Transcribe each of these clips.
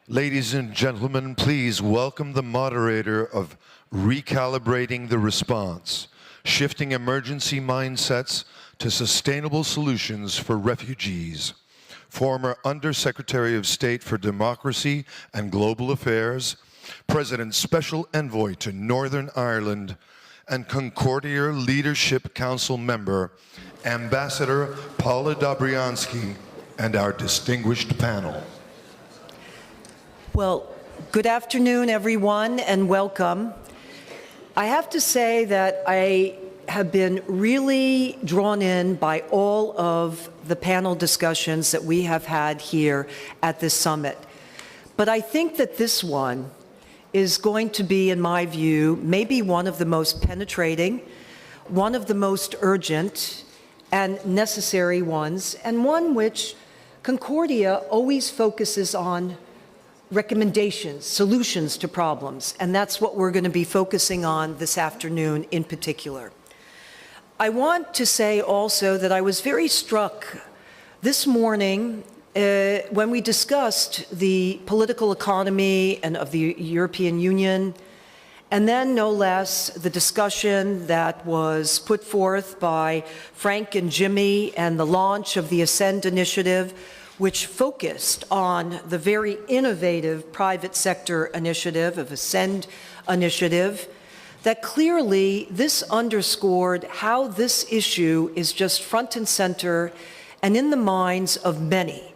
Ladies and gentlemen, please welcome the moderator of Recalibrating the Response, Shifting Emergency Mindsets to Sustainable Solutions for Refugees, former Undersecretary of State for Democracy and Global Affairs, President's Special Envoy to Northern Ireland, and Concordia Leadership Council member, Ambassador Paula Dobriansky, and our distinguished panel. Well, good afternoon, everyone, and welcome. I have to say that I have been really drawn in by all of the panel discussions that we have had here at this summit. But I think that this one is going to be, in my view, maybe one of the most penetrating, one of the most urgent and necessary ones, and one which Concordia always focuses on recommendations, solutions to problems, and that's what we're going to be focusing on this afternoon in particular. I want to say also that I was very struck this morning when we discussed the political economy and of the European Union, and then no less the discussion that was put forth by Frank and Jimmy and the launch of the Ascend initiative, which focused on the very innovative private sector initiative of Ascend initiative, that clearly this underscored how this issue is just front and center and in the minds of many,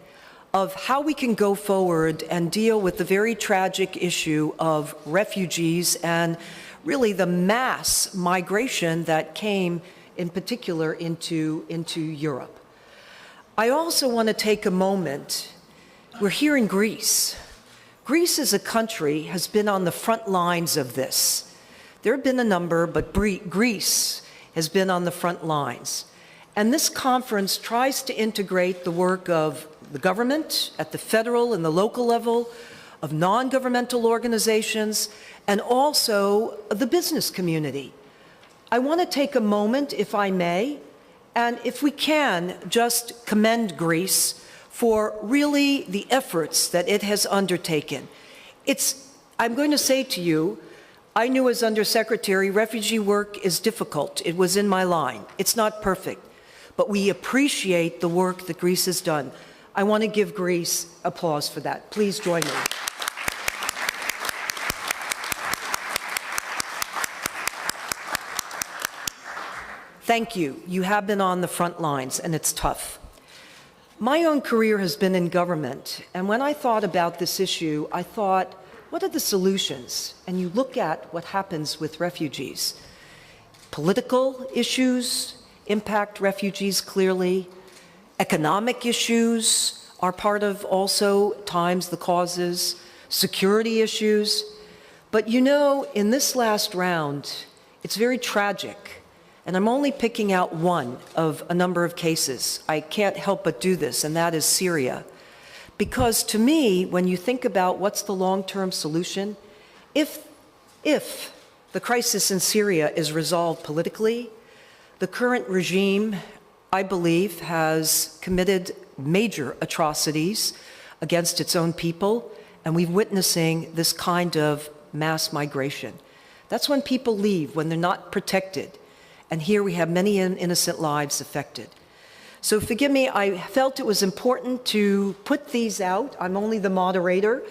of how we can go forward and deal with the very tragic issue of refugees and really the mass migration that came in particular into Europe. I also want to take a moment. We're here in Greece. Greece as a country has been on the front lines of this. There have been a number, but Greece has been on the front lines. And this conference tries to integrate the work of the government at the federal and the local level, of non-governmental organizations, and also the business community. I want to take a moment, if I may, and if we can, just commend Greece for really the efforts that it has undertaken. I'm going to say to you, I knew as Undersecretary, refugee work is difficult. It was in my line. It's not perfect, but we appreciate the work that Greece has done. I want to give Greece applause for that. Please join me. Thank you. You have been on the front lines, and it's tough. My own career has been in government, and when I thought about this issue, I thought, what are the solutions? And you look at what happens with refugees. Political issues impact refugees clearly. Economic issues are part of also times the causes. Security issues. But you know, in this last round, it's very tragic. And I'm only picking out one of a number of cases. I can't help but do this, and that is Syria. Because to me, when you think about what's the long-term solution, if the crisis in Syria is resolved politically, the current regime, I believe, has committed major atrocities against its own people, and we're witnessing this kind of mass migration. That's when people leave, when they're not protected. And here we have many innocent lives affected. So forgive me, I felt it was important to put these out. I'm only the moderator,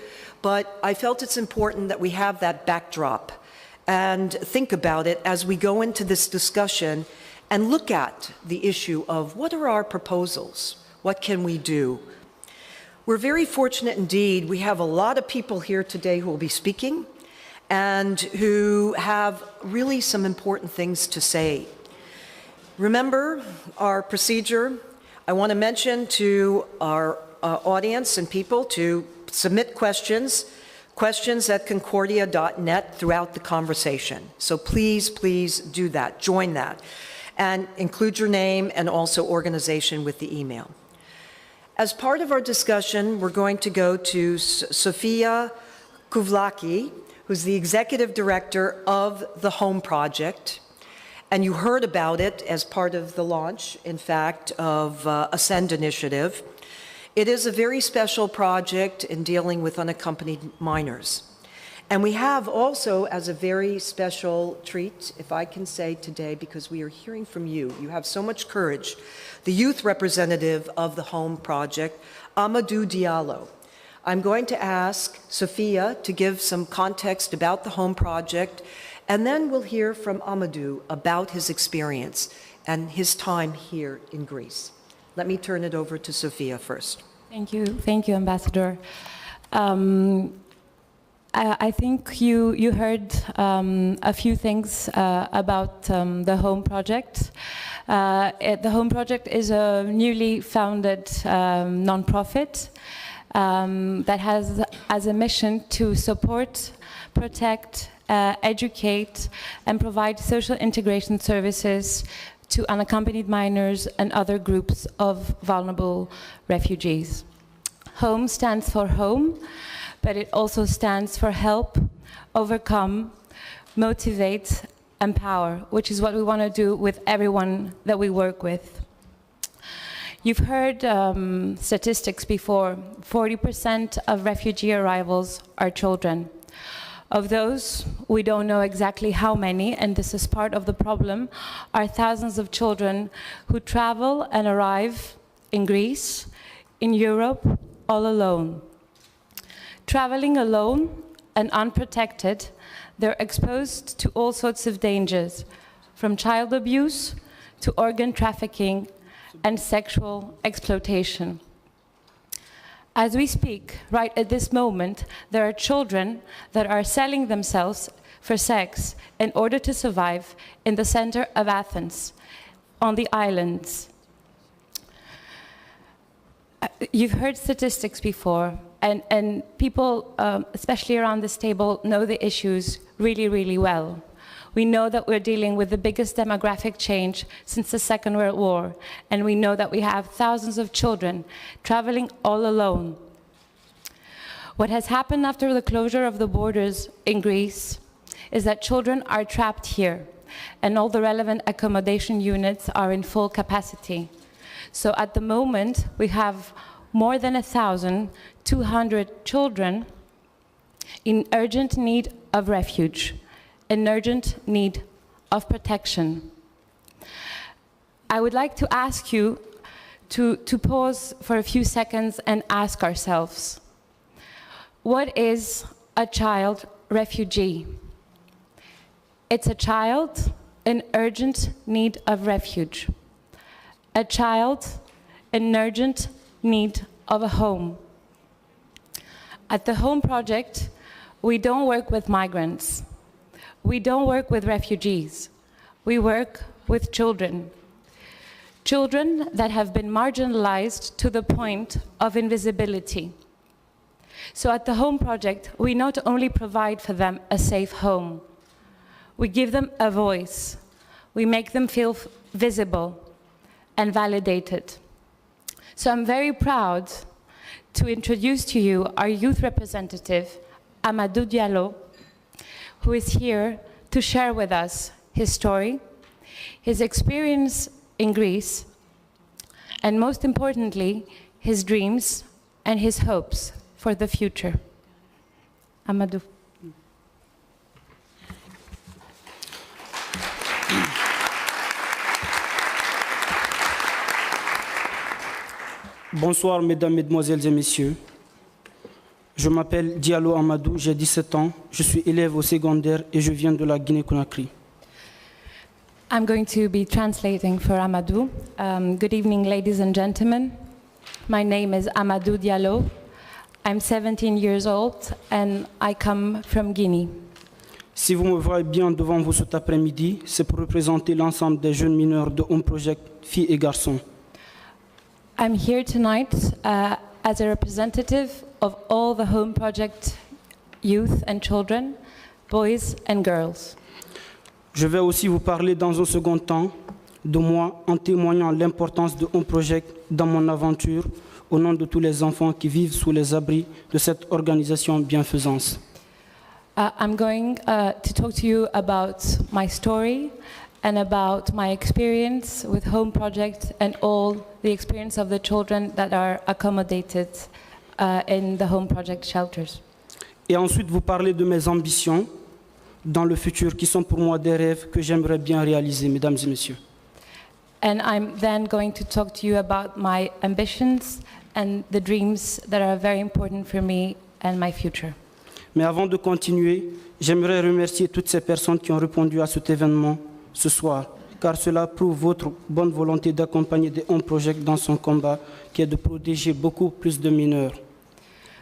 but I felt it's important that we have that backdrop and think about it as we go into this discussion and look at the issue of what are our proposals? What can we do? We're very fortunate indeed. We have a lot of people here today who will be speaking and who have really some important things to say. Remember our procedure. I want to mention to our audience and people to submit questions at concordia.net throughout the conversation. So please, please do that, join that, and include your name and also organization with the email. As part of our discussion, we're going to go to Sofia Kouvelaki, who's the executive director of the Home Project. And you heard about it as part of the launch, in fact, of Ascend initiative. It is a very special project in dealing with unaccompanied minors. And we have also, as a very special treat, if I can say today, because we are hearing from you, you have so much courage, the youth representative of the Home Project, Amadou Diallo. I'm going to ask Sophia to give some context about the Home Project, and then we'll hear from Amadou about his experience and his time here in Greece. Let me turn it over to Sophia first. Thank you, Ambassador. I think you heard a few things about the Home Project. The Home Project is a newly founded non-profit that has as a mission to support, protect, educate, and provide social integration services to unaccompanied minors and other groups of vulnerable refugees. HOME stands for home, but it also stands for help, overcome, motivate, empower, which is what we want to do with everyone that we work with. You've heard statistics before. 40% of refugee arrivals are children. Of those, we don't know exactly how many, and this is part of the problem, are thousands of children who travel and arrive in Greece, in Europe, all alone. Traveling alone and unprotected, they're exposed to all sorts of dangers, from child abuse to organ trafficking and sexual exploitation. As we speak, right at this moment, there are children that are selling themselves for sex in order to survive in the center of Athens, on the islands. You've heard statistics before, and people, especially around this table, know the issues really, really well. We know that we're dealing with the biggest demographic change since the Second World War, and we know that we have thousands of children traveling all alone. What has happened after the closure of the borders in Greece is that children are trapped here, and all the relevant accommodation units are in full capacity. So at the moment, we have more than 1,200 children in urgent need of refuge, in urgent need of protection. I would like to ask you to pause for a few seconds and ask ourselves, what is a child refugee? It's a child in urgent need of refuge, a child in urgent need of a home. At the Home Project, we don't work with migrants. We don't work with refugees. We work with children. Children that have been marginalized to the point of invisibility. So at the Home Project, we not only provide for them a safe home, we give them a voice. We make them feel visible and validated. So I'm very proud to introduce to you our youth representative, Amadou Diallo, who is here to share with us his story, his experience in Greece, and most importantly, his dreams and his hopes for the future. Amadou. Bonsoir, mesdames, mesdemoiselles et messieurs. Je m'appelle Diallo Amadou, j'ai 17 ans, je suis élève au secondaire et je viens de la Guinée-Conakry. I'm going to be translating for Amadou. Good evening, ladies and gentlemen. My name is Amadou Diallo. I'm 17 years old and I come from Guinea. Si vous me voyez bien devant vous cet après-midi, c'est pour représenter l'ensemble des jeunes mineurs de Home Project, filles et garçons. I'm here tonight as a representative of all the Home Project youth and children, boys and girls. Je vais aussi vous parler dans un second temps de moi en témoignant l'importance de Home Project dans mon aventure au nom de tous les enfants qui vivent sous les abris de cette organisation bienfaisance. I'm going to talk to you about my story and about my experience with Home Project and all the experience of the children that are accommodated in the Home Project shelters. Et ensuite vous parler de mes ambitions dans le futur, qui sont pour moi des rêves que j'aimerais bien réaliser, mesdames et messieurs. And I'm then going to talk to you about my ambitions and the dreams that are very important for me and my future. Mais avant de continuer, j'aimerais remercier toutes ces personnes qui ont répondu à cet événement ce soir, car cela prouve votre bonne volonté d'accompagner des Home Project dans son combat, qui est de protéger beaucoup plus de mineurs.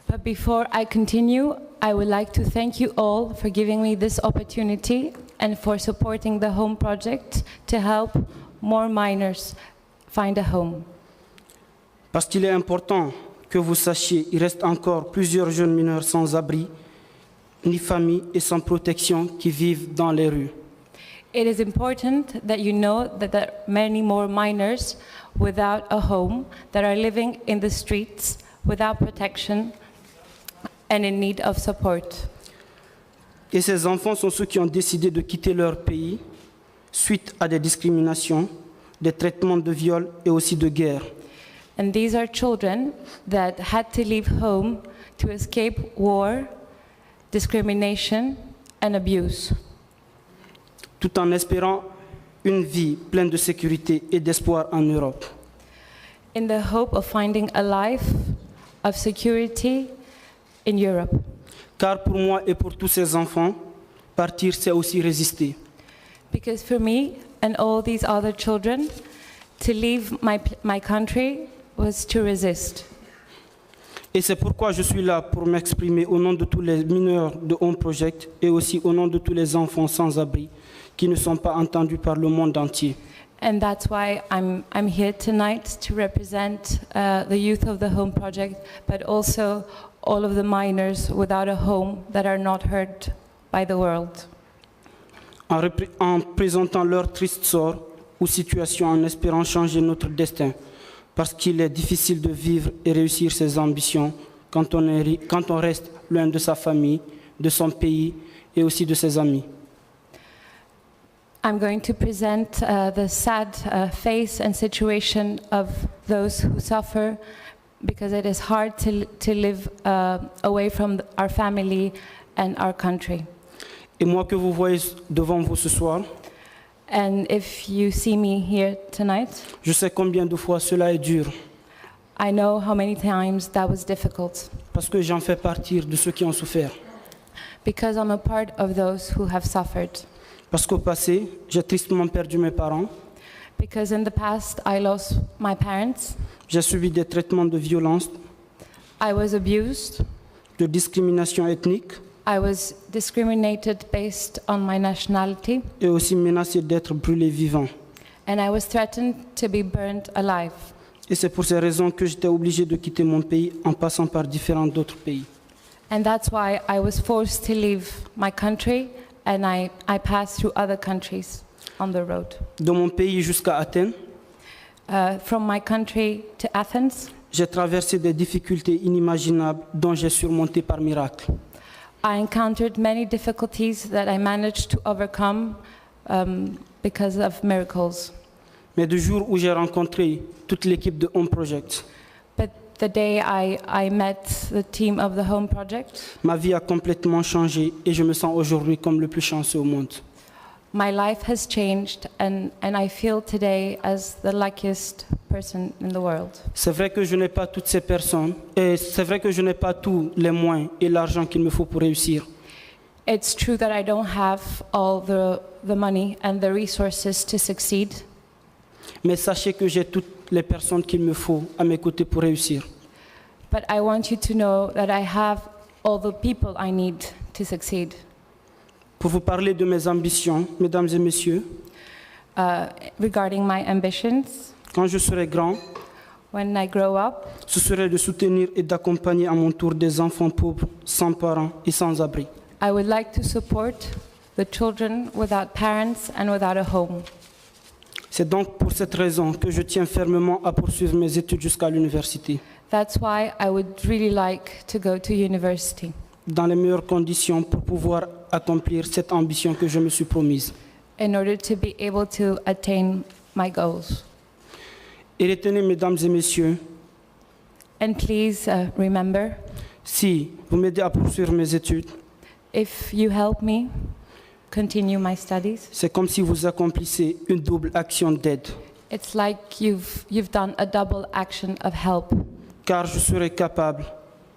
But before I continue, I would like to thank you all for giving me this opportunity and for supporting the Home Project to help more minors find a home. Parce qu'il est important que vous sachiez, il reste encore plusieurs jeunes mineurs sans abri, ni famille et sans protection qui vivent dans les rues. It is important that you know that there are many more minors without a home that are living in the streets without protection and in need of support. Et ces enfants sont ceux qui ont décidé de quitter leur pays suite à des discriminations, des traitements de viol et aussi de guerre. And these are children that had to leave home to escape war, discrimination, and abuse. Tout en espérant une vie pleine de sécurité et d'espoir en Europe. In the hope of finding a life of security in Europe. Car pour moi et pour tous ces enfants, partir c'est aussi résister. Because for me and all these other children, to leave my country was to resist. Et c'est pourquoi je suis là pour m'exprimer au nom de tous les mineurs de Home Project et aussi au nom de tous les enfants sans abri qui ne sont pas entendus par le monde entier. And that's why I'm here tonight to represent the youth of the Home Project, but also all of the minors without a home that are not heard by the world. En présentant leur triste sort ou situation en espérant changer notre destin, parce qu'il est difficile de vivre et réussir ses ambitions quand on reste loin de sa famille, de son pays et aussi de ses amis. I'm going to present the sad face and situation of those who suffer because it is hard to live away from our family and our country. Et moi que vous voyez devant vous ce soir, And if you see me here tonight, je sais combien de fois cela est dur, I know how many times that was difficult parce que j'en fais partie de ceux qui ont souffert. because I'm a part of those who have suffered. Parce qu'au passé, j'ai tristement perdu mes parents, Because in the past, I lost my parents, j'ai subi des traitements de violence, I was abused, de discrimination ethnique I was discriminated based on my nationality, et aussi menacé d'être brûlé vivant. and I was threatened to be burned alive. Et c'est pour ces raisons que j'étais obligé de quitter mon pays en passant par différents autres pays. And that's why I was forced to leave my country, and I passed through other countries on the road. De mon pays jusqu'à Athènes, From my country to Athens, j'ai traversé des difficultés inimaginables dont j'ai surmonté par miracle. I encountered many difficulties that I managed to overcome because of miracles. Mais du jour où j'ai rencontré toute l'équipe de Home Project, But the day I met the team of the Home Project, ma vie a complètement changé et je me sens aujourd'hui comme le plus chanceux au monde. my life has changed, and I feel today as the luckiest person in the world. C'est vrai que je n'ai pas toutes ces personnes, et c'est vrai que je n'ai pas tous les moyens et l'argent qu'il me faut pour réussir. It's true that I don't have all the money and the resources to succeed, Mais sachez que j'ai toutes les personnes qu'il me faut à mes côtés pour réussir. but I want you to know that I have all the people I need to succeed. Pour vous parler de mes ambitions, mesdames et messieurs, Regarding my ambitions, quand je serai grand, when I grow up, ce serait de soutenir et d'accompagner à mon tour des enfants pauvres, sans parents et sans abri. I would like to support the children without parents and without a home. C'est donc pour cette raison que je tiens fermement à poursuivre mes études jusqu'à l'université, That's why I would really like to go to university, dans les meilleures conditions pour pouvoir accomplir cette ambition que je me suis promise. in order to be able to attain my goals. Et retenez, mesdames et messieurs, And please remember, si vous m'aidez à poursuivre mes études, if you help me continue my studies, c'est comme si vous accomplissez une double action d'aide, it's like you've done a double action of help, car je serai capable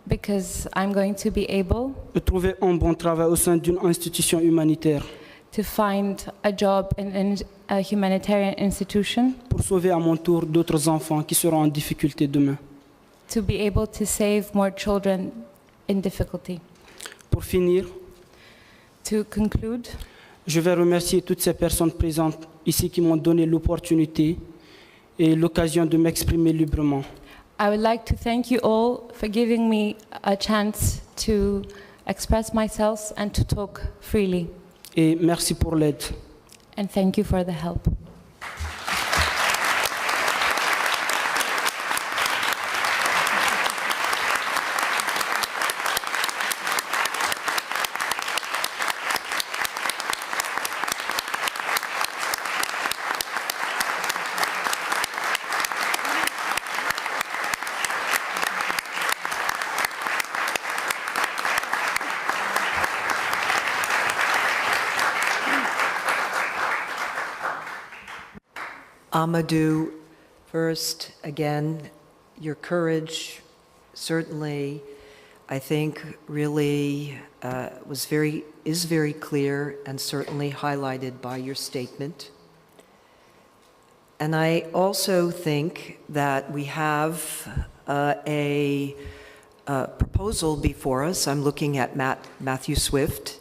because I'm going to be able de trouver un bon travail au sein d'une institution humanitaire to find a job in a humanitarian institution, pour sauver à mon tour d'autres enfants qui seront en difficulté demain. to be able to save more children in difficulty. Pour finir, To conclude, je vais remercier toutes ces personnes présentes ici qui m'ont donné l'opportunité et l'occasion de m'exprimer librement. I would like to thank you all for giving me a chance to express myself and to talk freely. Et merci pour l'aide. And thank you for the help. Amadou, first, again, your courage certainly, I think, really is very clear and certainly highlighted by your statement. And I also think that we have a proposal before us. I'm looking at Matthew Swift,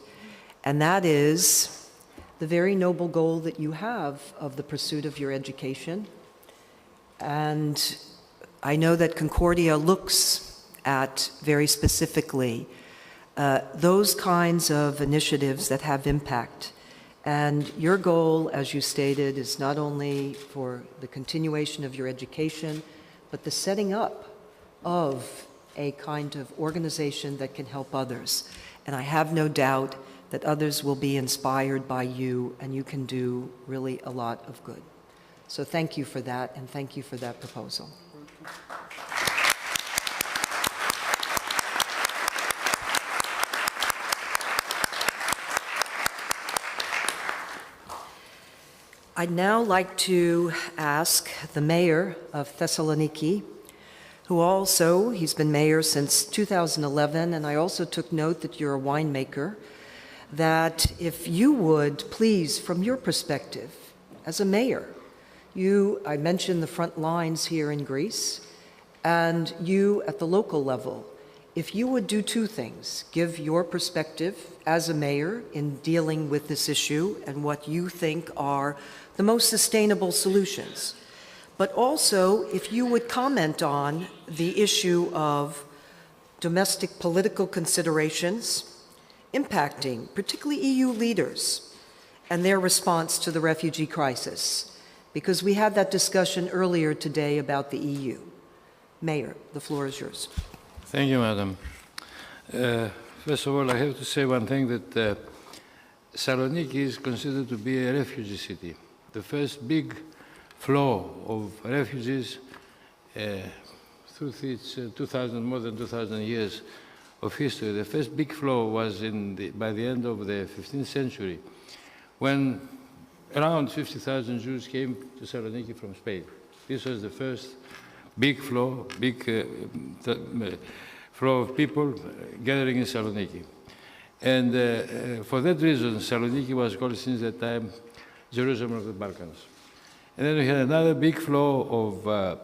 and that is the very noble goal that you have of the pursuit of your education. And I know that Concordia looks at very specifically those kinds of initiatives that have impact. And your goal, as you stated, is not only for the continuation of your education, but the setting up of a kind of organization that can help others. And I have no doubt that others will be inspired by you, and you can do really a lot of good. So thank you for that, and thank you for that proposal. I'd now like to ask the mayor of Thessaloniki, who also, he's been mayor since 2011, and I also took note that you're a winemaker, that if you would please, from your perspective as a mayor, I mentioned the front lines here in Greece, and you at the local level, if you would do two things, give your perspective as a mayor in dealing with this issue and what you think are the most sustainable solutions, but also if you would comment on the issue of domestic political considerations impacting particularly EU leaders and their response to the refugee crisis, because we had that discussion earlier today about the EU. Mayor, the floor is yours. Thank you, Madam. First of all, I have to say one thing, that Thessaloniki is considered to be a refugee city. The first big flow of refugees through its more than 2,000 years of history. The first big flow was by the end of the 15th century, when around 50,000 Jews came to Thessaloniki from Spain. This was the first big flow, flow of people gathering in Thessaloniki. And for that reason, Thessaloniki was called since that time Jerusalem of the Balkans. And then we had another big flow of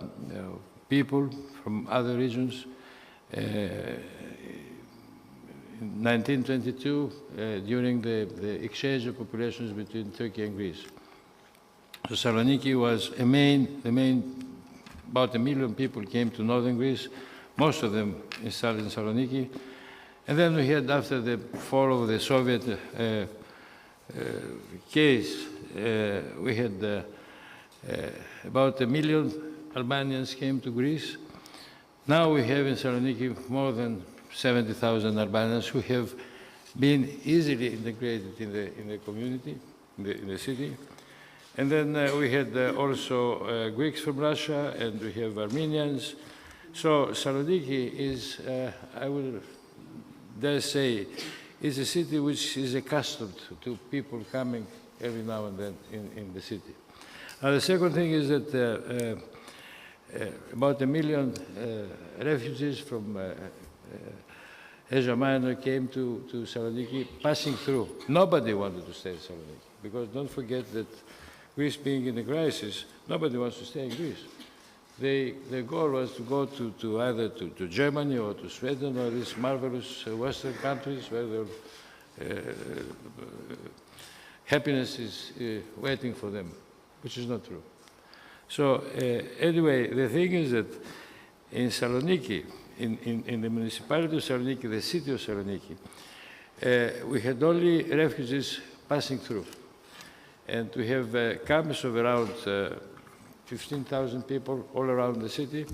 people from other regions. In 1922, during the exchange of populations between Turkey and Greece. So Thessaloniki was about 1 million people came to northern Greece, most of them installed in Thessaloniki. And then we had, after the fall of the Soviet case, we had about 1 million Albanians came to Greece. Now we have in Thessaloniki more than 70,000 Albanians who have been easily integrated in the community. in the city. And then we had also Greeks from Russia, and we have Armenians. So Thessaloniki is, I would dare say, is a city which is accustomed to people coming every now and then in the city. Now, the second thing is that about 1 million refugees from Asia Minor came to Thessaloniki, passing through. Nobody wanted to stay in Thessaloniki, because don't forget that Greece being in a crisis, nobody wants to stay in Greece. Their goal was to go to either to Germany or to Sweden or these marvelous Western countries where happiness is waiting for them, which is not true. So anyway, the thing is that in Thessaloniki, in the municipality of Thessaloniki, the city of Thessaloniki, we had only refugees passing through. And we have camps of around 15,000 people all around the city,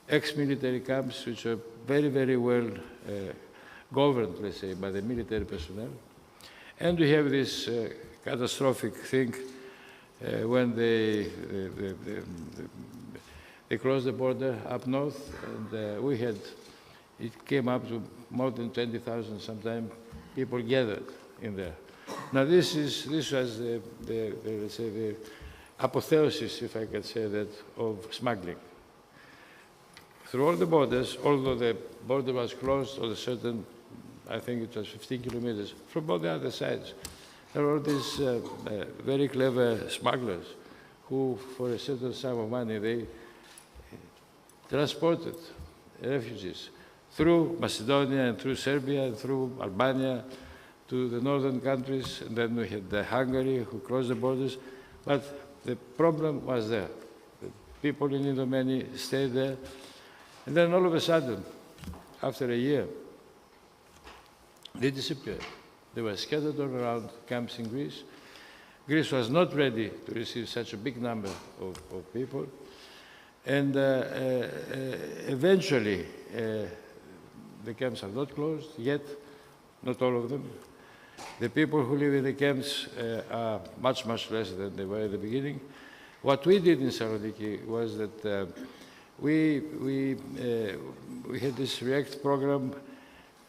ex-military camps, which are very, very well governed, let's say, by the military personnel. And we have this catastrophic thing when they crossed the border up north, and it came up to more than 20,000 sometimes people gathered in there. Now this was let's say, the apotheosis, if I can say that, of smuggling. Through all the borders, although the border was closed on a certain, I think it was 15 kilometers, from all the other sides, there were all these very clever smugglers who, for a certain sum of money, they transported refugees through Macedonia and through Serbia and through Albania to the northern countries, and then we had Hungary who closed the borders. But the problem was there. The people in Idomeni stayed there, and then all of a sudden, after a year, they disappeared. They were scattered all around camps in Greece. Greece was not ready to receive such a big number of people. And eventually, the camps are not closed yet, not all of them. The people who live in the camps are much, much less than they were at the beginning. What we did in Thessaloniki was that we had this REACT program,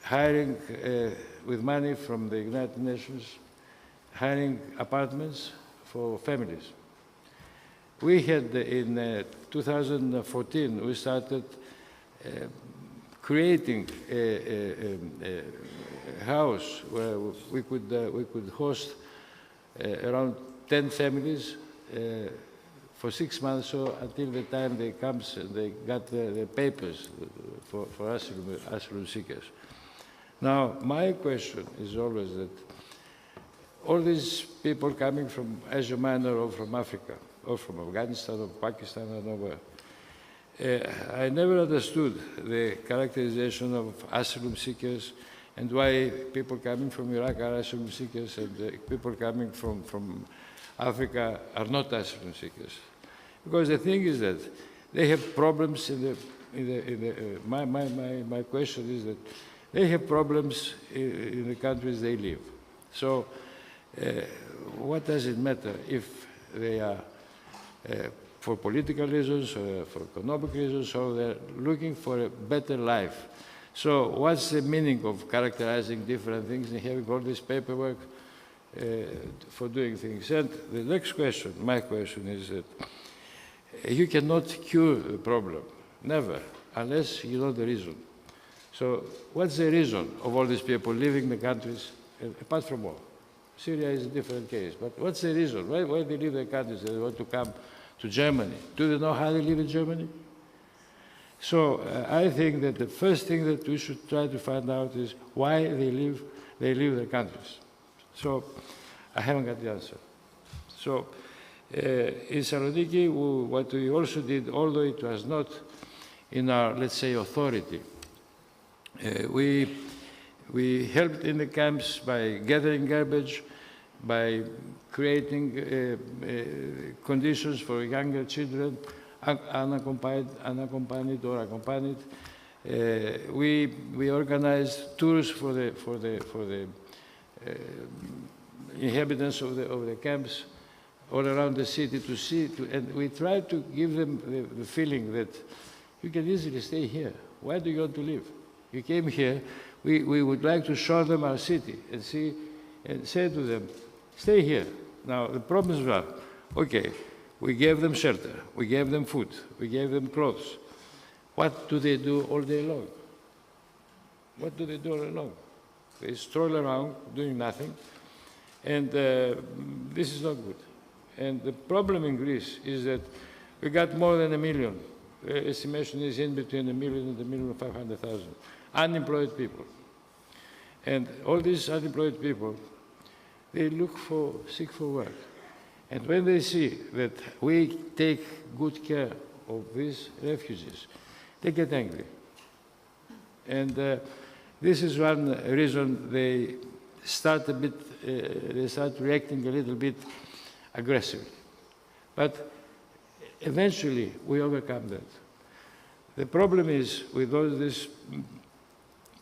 hiring with money from the United Nations, hiring apartments for families. We had, in 2014, we started creating a house where we could host around 10 families for 6 months, so until the time they come, they got the papers for asylum seekers. Now, my question is always that all these people coming from Asia Minor or from Africa, or from Afghanistan or Pakistan or nowhere, I never understood the characterization of asylum seekers and why people coming from Iraq are asylum seekers and people coming from Africa are not asylum seekers. Because the thing is that they have problems my question is that they have problems in the countries they live. So what does it matter if they are for political reasons, or for economic reasons, or they're looking for a better life? So what's the meaning of characterizing different things and having all this paperwork for doing things? And the next question, my question, is that you cannot cure the problem, never, unless you know the reason. So what's the reason of all these people leaving the countries, apart from war? Syria is a different case, but what's the reason? Why they leave the countries? They want to come to Germany. Do they know how they live in Germany? So I think that the first thing that we should try to find out is why they leave their countries. So I haven't got the answer. So in Thessaloniki, what we also did, although it was not in our, let's say, authority, we helped in the camps by gathering garbage, by creating conditions for younger children, unaccompanied or accompanied. We organized tours for the inhabitants of the camps all around the city to see, and we try to give them the feeling that you can easily stay here. Why do you want to leave? You came here, we would like to show them our city and see, and say to them, stay here. Now, the problems were, okay, we gave them shelter, we gave them food, we gave them clothes. What do they do all day long? What do they do all day long? They stroll around doing nothing, and this is not good. And the problem in Greece is that we got more than 1 million. The estimation is in between 1 million and 1,500,000 unemployed people. And all these unemployed people, they seek for work. And when they see that we take good care of these refugees, they get angry. And this is one reason they start reacting a little bit aggressively. But eventually, we overcome that. The problem is with all these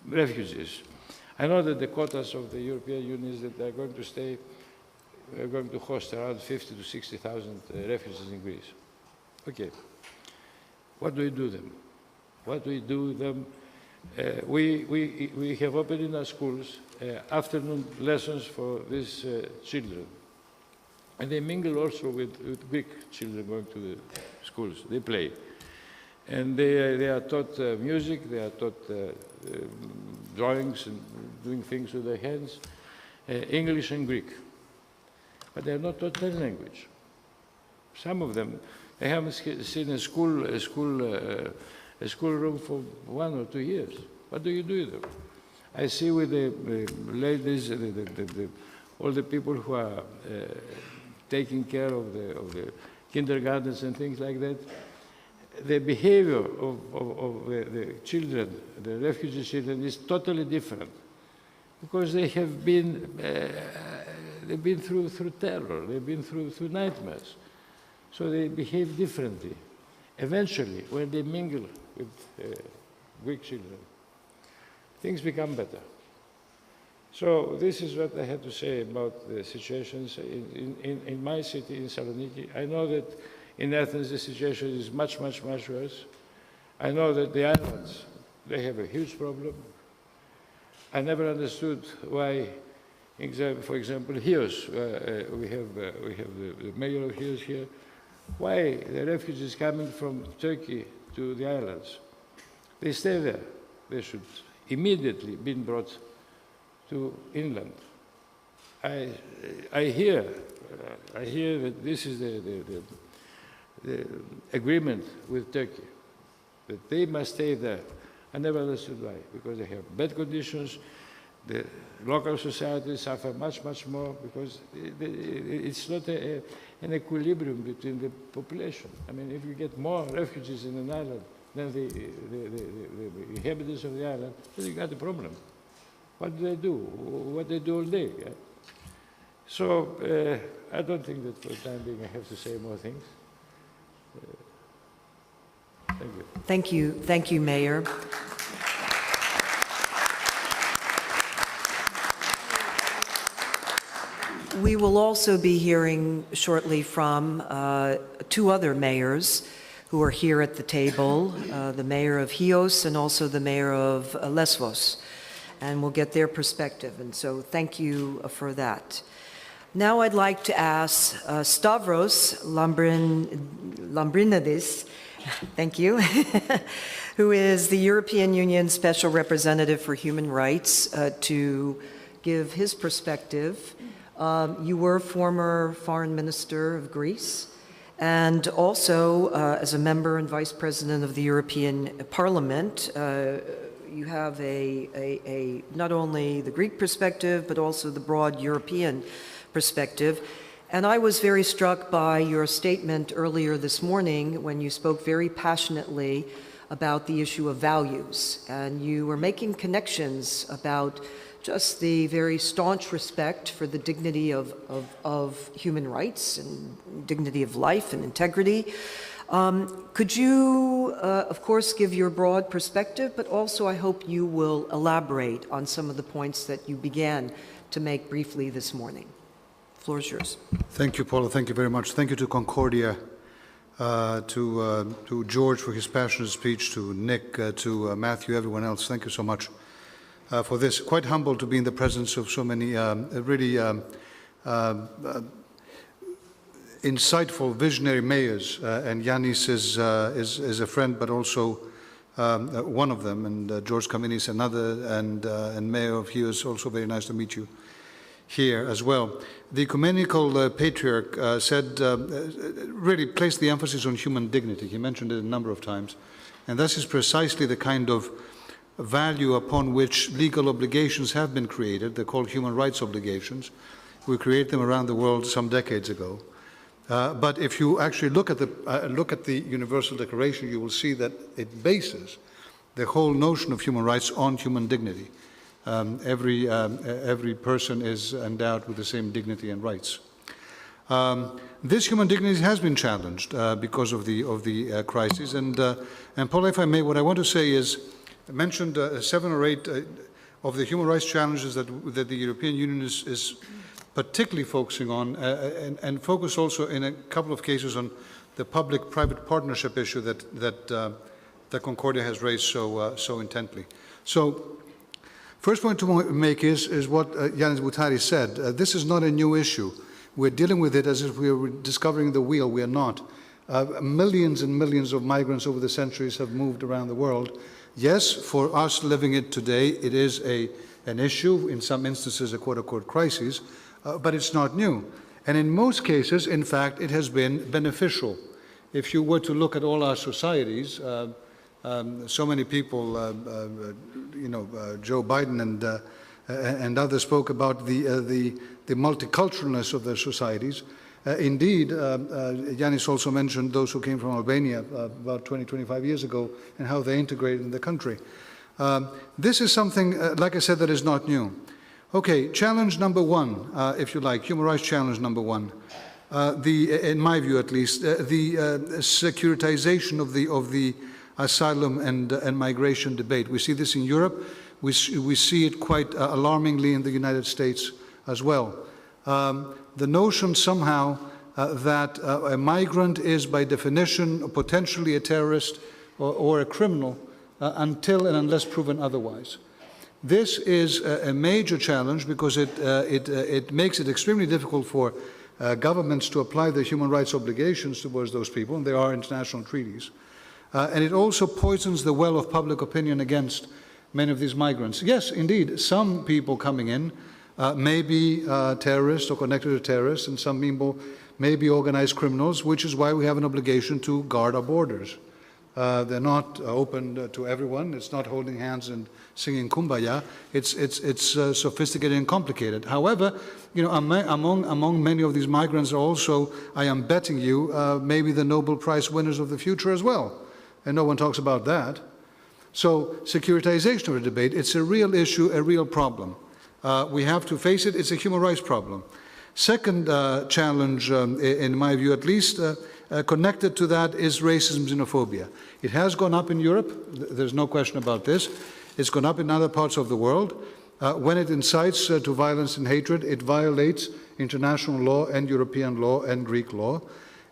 refugees. I know that the quotas of the European Union is that they're going to stay, we're going to host around 50 to 60,000 refugees in Greece. Okay. What do we do them? What do we do them? We have opened in our schools afternoon lessons for these children. And they mingle also with Greek children going to the schools. They play. And they are taught music, they are taught drawings and doing things with their hands, English and Greek. But they are not taught their language. Some of them, they haven't seen a school room for 1 or 2 years. What do you do with them? I see with the ladies, all the people who are taking care of the kindergartens and things like that, the behavior of the children, the refugee children, is totally different because they have been, they've been through terror, they've been through nightmares. So they behave differently. Eventually, when they mingle with Greek children, things become better. So this is what I had to say about the situations in my city, in Thessaloniki. I know that in Athens the situation is much, much, much worse. I know that the islands, they have a huge problem. I never understood why, for example, Chios, we have the mayor of Chios here, why the refugees coming from Turkey to the islands, they stay there. They should immediately be brought to inland. I hear that this is the agreement with Turkey, that they must stay there. I never understood why, because they have bad conditions. The local societies suffer much, much more because it's not an equilibrium between the population. I mean, if you get more refugees in an island than the inhabitants of the island, then you got a problem. What do they do? What they do all day? Yeah? So I don't think that for the time being I have to say more things. Thank you. Thank you. Thank you, Mayor. We will also be hearing shortly from 2 other mayors who are here at the table, the mayor of Chios and also the mayor of Lesvos, and we'll get their perspective. And so thank you for that. Now I'd like to ask Stavros Lambrinidis, thank you, who is the European Union Special Representative for Human Rights, to give his perspective. You were former foreign minister of Greece, and also as a member and vice president of the European Parliament, you have not only the Greek perspective, but also the broad European perspective. And I was very struck by your statement earlier this morning when you spoke very passionately about the issue of values. And you were making connections about just the very staunch respect for the dignity of human rights and dignity of life and integrity. Could you, of course, give your broad perspective, but also I hope you will elaborate on some of the points that you began to make briefly this morning. floor is yours. Thank you, Paula. Thank you very much. Thank you to Concordia, to George for his passionate speech, to Nick, to Matthew, everyone else. Thank you so much for this. Quite humbled to be in the presence of so many really insightful, visionary mayors. And Yiannis is a friend, but also one of them. And George Kaminis, another, and Mayor of Hughes, also very nice to meet you here as well. The ecumenical patriarch said, really placed the emphasis on human dignity. He mentioned it a number of times. And this is precisely the kind of value upon which legal obligations have been created. They're called human rights obligations. We created them around the world some decades ago. But if you actually look at the Universal Declaration, you will see that it bases the whole notion of human rights on human dignity. Every person is endowed with the same dignity and rights. This human dignity has been challenged because of the crisis. And Paula, if I may, what I want to say is, I mentioned 7 or 8 of the human rights challenges that the European Union is particularly focusing on, and focus also in a couple of cases on the public-private partnership issue that Concordia has raised so intently. So, first point to make is what Yiannis Boutaris said. This is not a new issue. We're dealing with it as if we were discovering the wheel. We are not. Millions and millions of migrants over the centuries have moved around the world. Yes, for us living it today, it is an issue, in some instances a quote-unquote crisis, but it's not new. And in most cases, in fact, it has been beneficial. If you were to look at all our societies, so many people, Joe Biden and others spoke about the multiculturalness of their societies. Indeed, Yiannis also mentioned those who came from Albania about 20, 25 years ago and how they integrated in the country. This is something, like I said, that is not new. Okay, challenge number 1, if you like, human rights challenge number 1. In my view at least, the securitization of the asylum and migration debate. We see this in Europe. We see it quite alarmingly in the United States as well. The notion somehow that a migrant is by definition potentially a terrorist or a criminal until and unless proven otherwise. This is a major challenge because it makes it extremely difficult for governments to apply their human rights obligations towards those people, and there are international treaties. And it also poisons the well of public opinion against many of these migrants. Yes, indeed, some people coming in may be terrorists or connected to terrorists, and some people may be organized criminals, which is why we have an obligation to guard our borders. They're not open to everyone. It's not holding hands and singing Kumbaya. It's sophisticated and complicated. However, among many of these migrants are also, I am betting you, maybe the Nobel Prize winners of the future as well. And no one talks about that. So securitization of the debate, it's a real issue, a real problem. We have to face it. It's a human rights problem. Second challenge, in my view at least, connected to that is racism, xenophobia. It has gone up in Europe. There's no question about this. It's gone up in other parts of the world. When it incites to violence and hatred, it violates international law and European law and Greek law.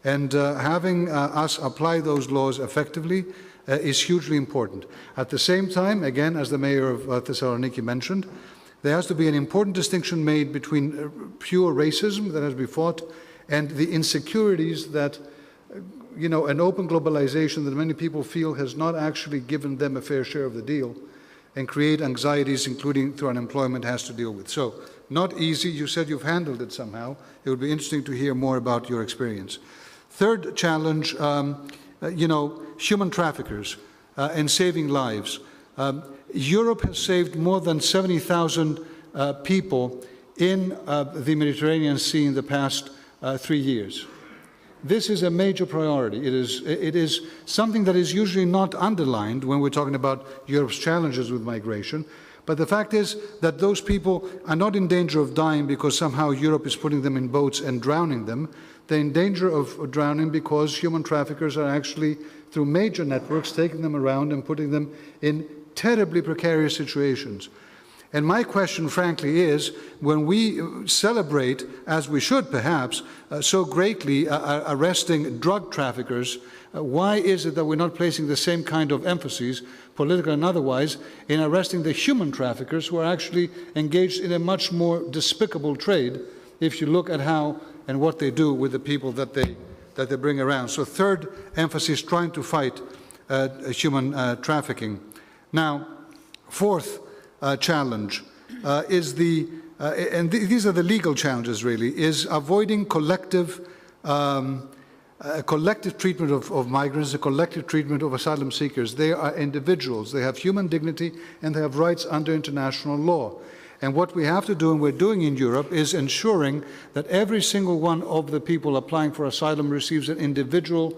And having us apply those laws effectively is hugely important. At the same time, again, as the mayor of Thessaloniki mentioned, there has to be an important distinction made between pure racism that has to be fought and the insecurities that, an open globalization that many people feel has not actually given them a fair share of the deal and create anxieties, including through unemployment, has to deal with. So, not easy. You said you've handled it somehow. It would be interesting to hear more about your experience. Third challenge, human traffickers and saving lives. Europe has saved more than 70,000 people in the Mediterranean Sea in the past 3 years. This is a major priority. It is something that is usually not underlined when we're talking about Europe's challenges with migration. But the fact is that those people are not in danger of dying because somehow Europe is putting them in boats and drowning them. They're in danger of drowning because human traffickers are actually, through major networks, taking them around and putting them in terribly precarious situations. And my question, frankly, is when we celebrate, as we should perhaps, so greatly arresting drug traffickers, why is it that we're not placing the same kind of emphasis, political and otherwise, in arresting the human traffickers who are actually engaged in a much more despicable trade if you look at how and what they do with the people that they bring around? So third emphasis, trying to fight human trafficking. Now, fourth challenge is these are the legal challenges really, is avoiding collective treatment of migrants, a collective treatment of asylum seekers. They are individuals, they have human dignity and they have rights under international law. And what we have to do, and we're doing in Europe, is ensuring that every single one of the people applying for asylum receives an individual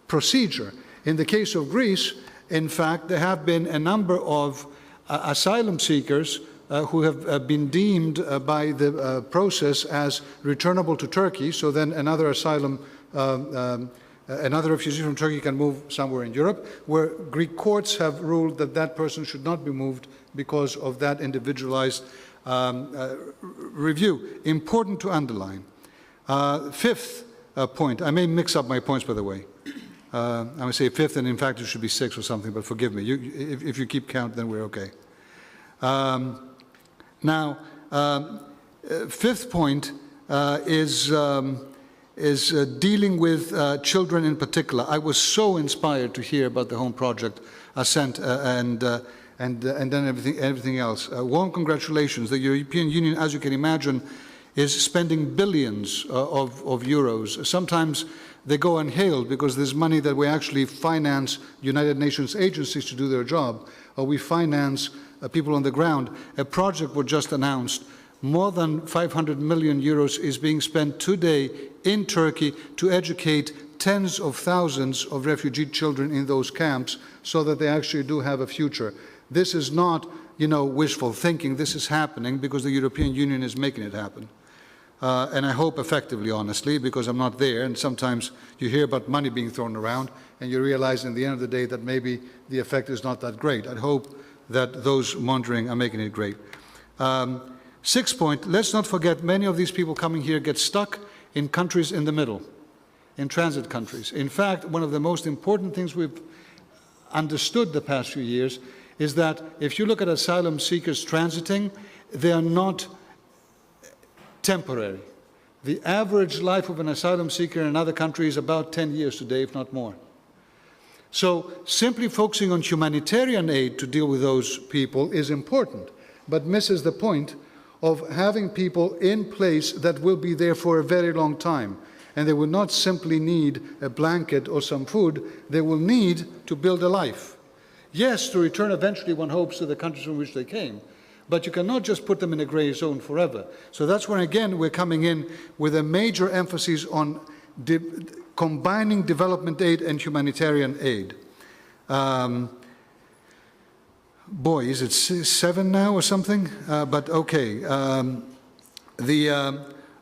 procedure. In the case of Greece, in fact, there have been a number of asylum seekers who have been deemed by the process as returnable to Turkey, so then another refugee from Turkey can move somewhere in Europe, where Greek courts have ruled that that person should not be moved because of that individualized review. Important to underline. Fifth point, I may mix up my points, by the way. I would say fifth, and in fact it should be six or something, but forgive me. If you keep count, then we're okay. Fifth point is dealing with children in particular. I was so inspired to hear about the Home Project, Ascent, and then everything else. Warm congratulations. The European Union, as you can imagine, is spending billions of euros. Sometimes they go unhailed because there's money that we actually finance United Nations agencies to do their job, or we finance people on the ground. A project was just announced. More than 500 million euros is being spent today in Turkey to educate tens of thousands of refugee children in those camps so that they actually do have a future. This is not, wishful thinking. This is happening because the European Union is making it happen. And I hope effectively, honestly, because I'm not there, and sometimes you hear about money being thrown around, and you realize in the end of the day that maybe the effect is not that great. I hope that those monitoring are making it great. Sixth point, let's not forget many of these people coming here get stuck in countries in the middle, in transit countries. In fact, one of the most important things we've understood the past few years is that if you look at asylum seekers transiting, they are not temporary. The average life of an asylum seeker in another country is about 10 years today, if not more. So simply focusing on humanitarian aid to deal with those people is important, but misses the point of having people in place that will be there for a very long time. And they will not simply need a blanket or some food, they will need to build a life. Yes, to return eventually, one hopes, to the countries from which they came, but you cannot just put them in a gray zone forever. So that's when, again, we're coming in with a major emphasis on combining development aid and humanitarian aid. Boy, is it 7 now or something? But okay.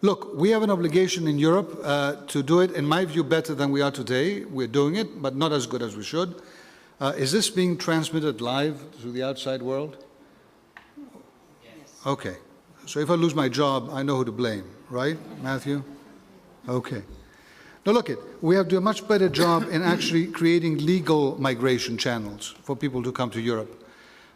Look, we have an obligation in Europe to do it, in my view, better than we are today. We're doing it, but not as good as we should. Is this being transmitted live to the outside world? Okay, so if I lose my job, I know who to blame, right, Matthew? Okay. Now look, we have to do a much better job in actually creating legal migration channels for people to come to Europe.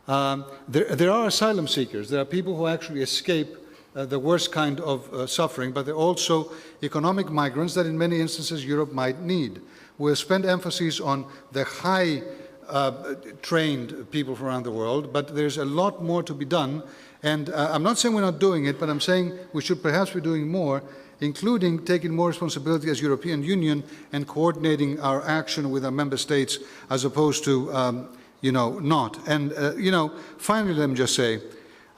There are asylum seekers. There are people who actually escape the worst kind of suffering, but there are also economic migrants that in many instances Europe might need. We'll spend emphasis on the high trained people from around the world, but there's a lot more to be done. And I'm not saying we're not doing it, but I'm saying we should perhaps be doing more, including taking more responsibility as European Union and coordinating our action with our member states as opposed to, not. And, finally, let me just say,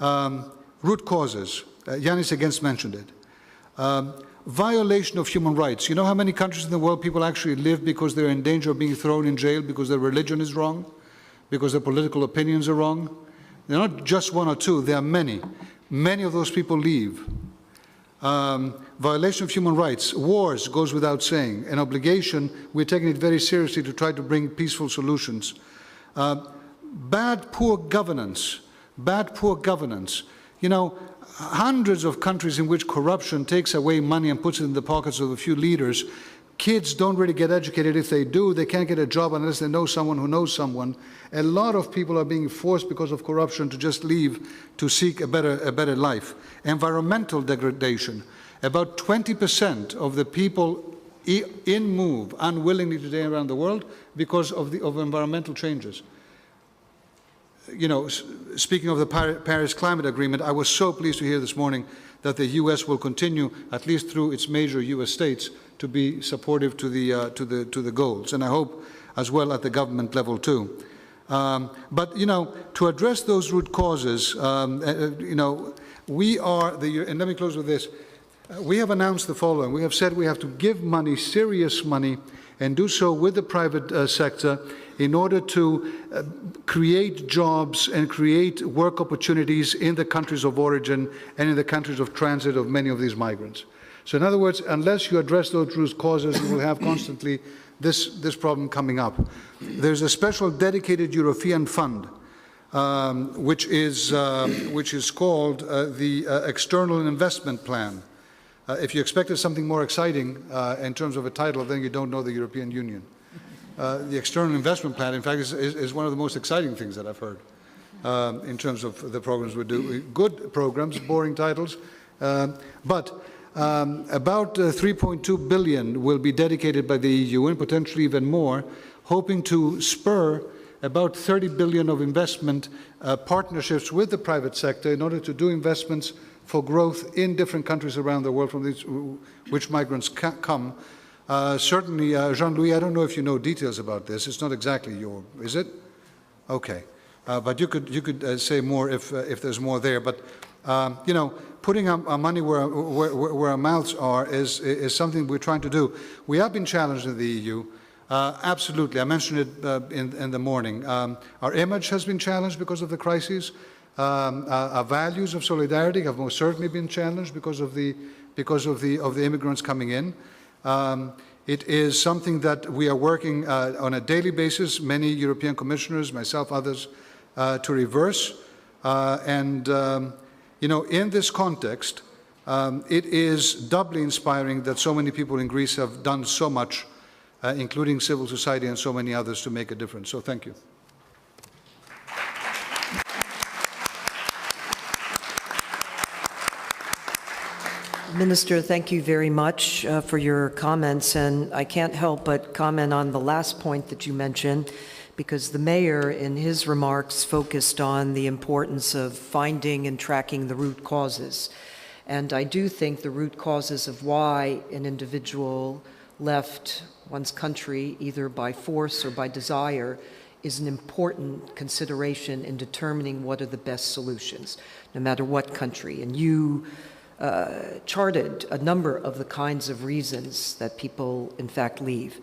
root causes. Yiannis again mentioned it. Violation of human rights. You know how many countries in the world people actually live because they're in danger of being thrown in jail because their religion is wrong, because their political opinions are wrong? They're not just one or two, there are many. Many of those people leave. Violation of human rights, wars, goes without saying. An obligation, we're taking it very seriously to try to bring peaceful solutions. poor governance. You know, hundreds of countries in which corruption takes away money and puts it in the pockets of a few leaders. Kids don't really get educated. If they do, they can't get a job unless they know someone who knows someone. A lot of people are being forced because of corruption to just leave to seek a better life. Environmental degradation. About 20% of the people move unwillingly today around the world because of environmental changes. You know, speaking of the Paris Climate Agreement, I was so pleased to hear this morning that the U.S. will continue, at least through its major U.S. states, to be supportive to the goals, and I hope as well at the government level too. But you know, to address those root causes, you know, and let me close with this. We have announced the following. We have said we have to give money, serious money, and do so with the private sector in order to create jobs and create work opportunities in the countries of origin and in the countries of transit of many of these migrants. So in other words, unless you address those root causes, you will have constantly this problem coming up. There's a special dedicated European fund, which is called the External Investment Plan. If you expected something more exciting in terms of a title, then you don't know the European Union. The External Investment Plan, in fact, is one of the most exciting things that I've heard in terms of the programs we do. Good programs, boring titles, but about 3.2 billion will be dedicated by the EU and potentially even more, hoping to spur about 30 billion of investment partnerships with the private sector in order to do investments for growth in different countries around the world from which migrants come. Certainly, Jean-Louis, I don't know if you know details about this. It's not exactly your, is it? Okay, but you could say more if there's more there. But you know, putting our money where our mouths are is something we're trying to do. We have been challenged in the EU. Absolutely, I mentioned it in the morning. Our image has been challenged because of the crises. Our values of solidarity have most certainly been challenged because of the immigrants coming in. It is something that we are working on a daily basis, many European commissioners, myself, others, to reverse. You know, in this context, it is doubly inspiring that so many people in Greece have done so much, including civil society and so many others, to make a difference. So thank you. Minister, thank you very much for your comments, and I can't help but comment on the last point that you mentioned, because the mayor in his remarks focused on the importance of finding and tracking the root causes. And I do think the root causes of why an individual left one's country, either by force or by desire, is an important consideration in determining what are the best solutions, no matter what country. And you charted a number of the kinds of reasons that people, in fact, leave.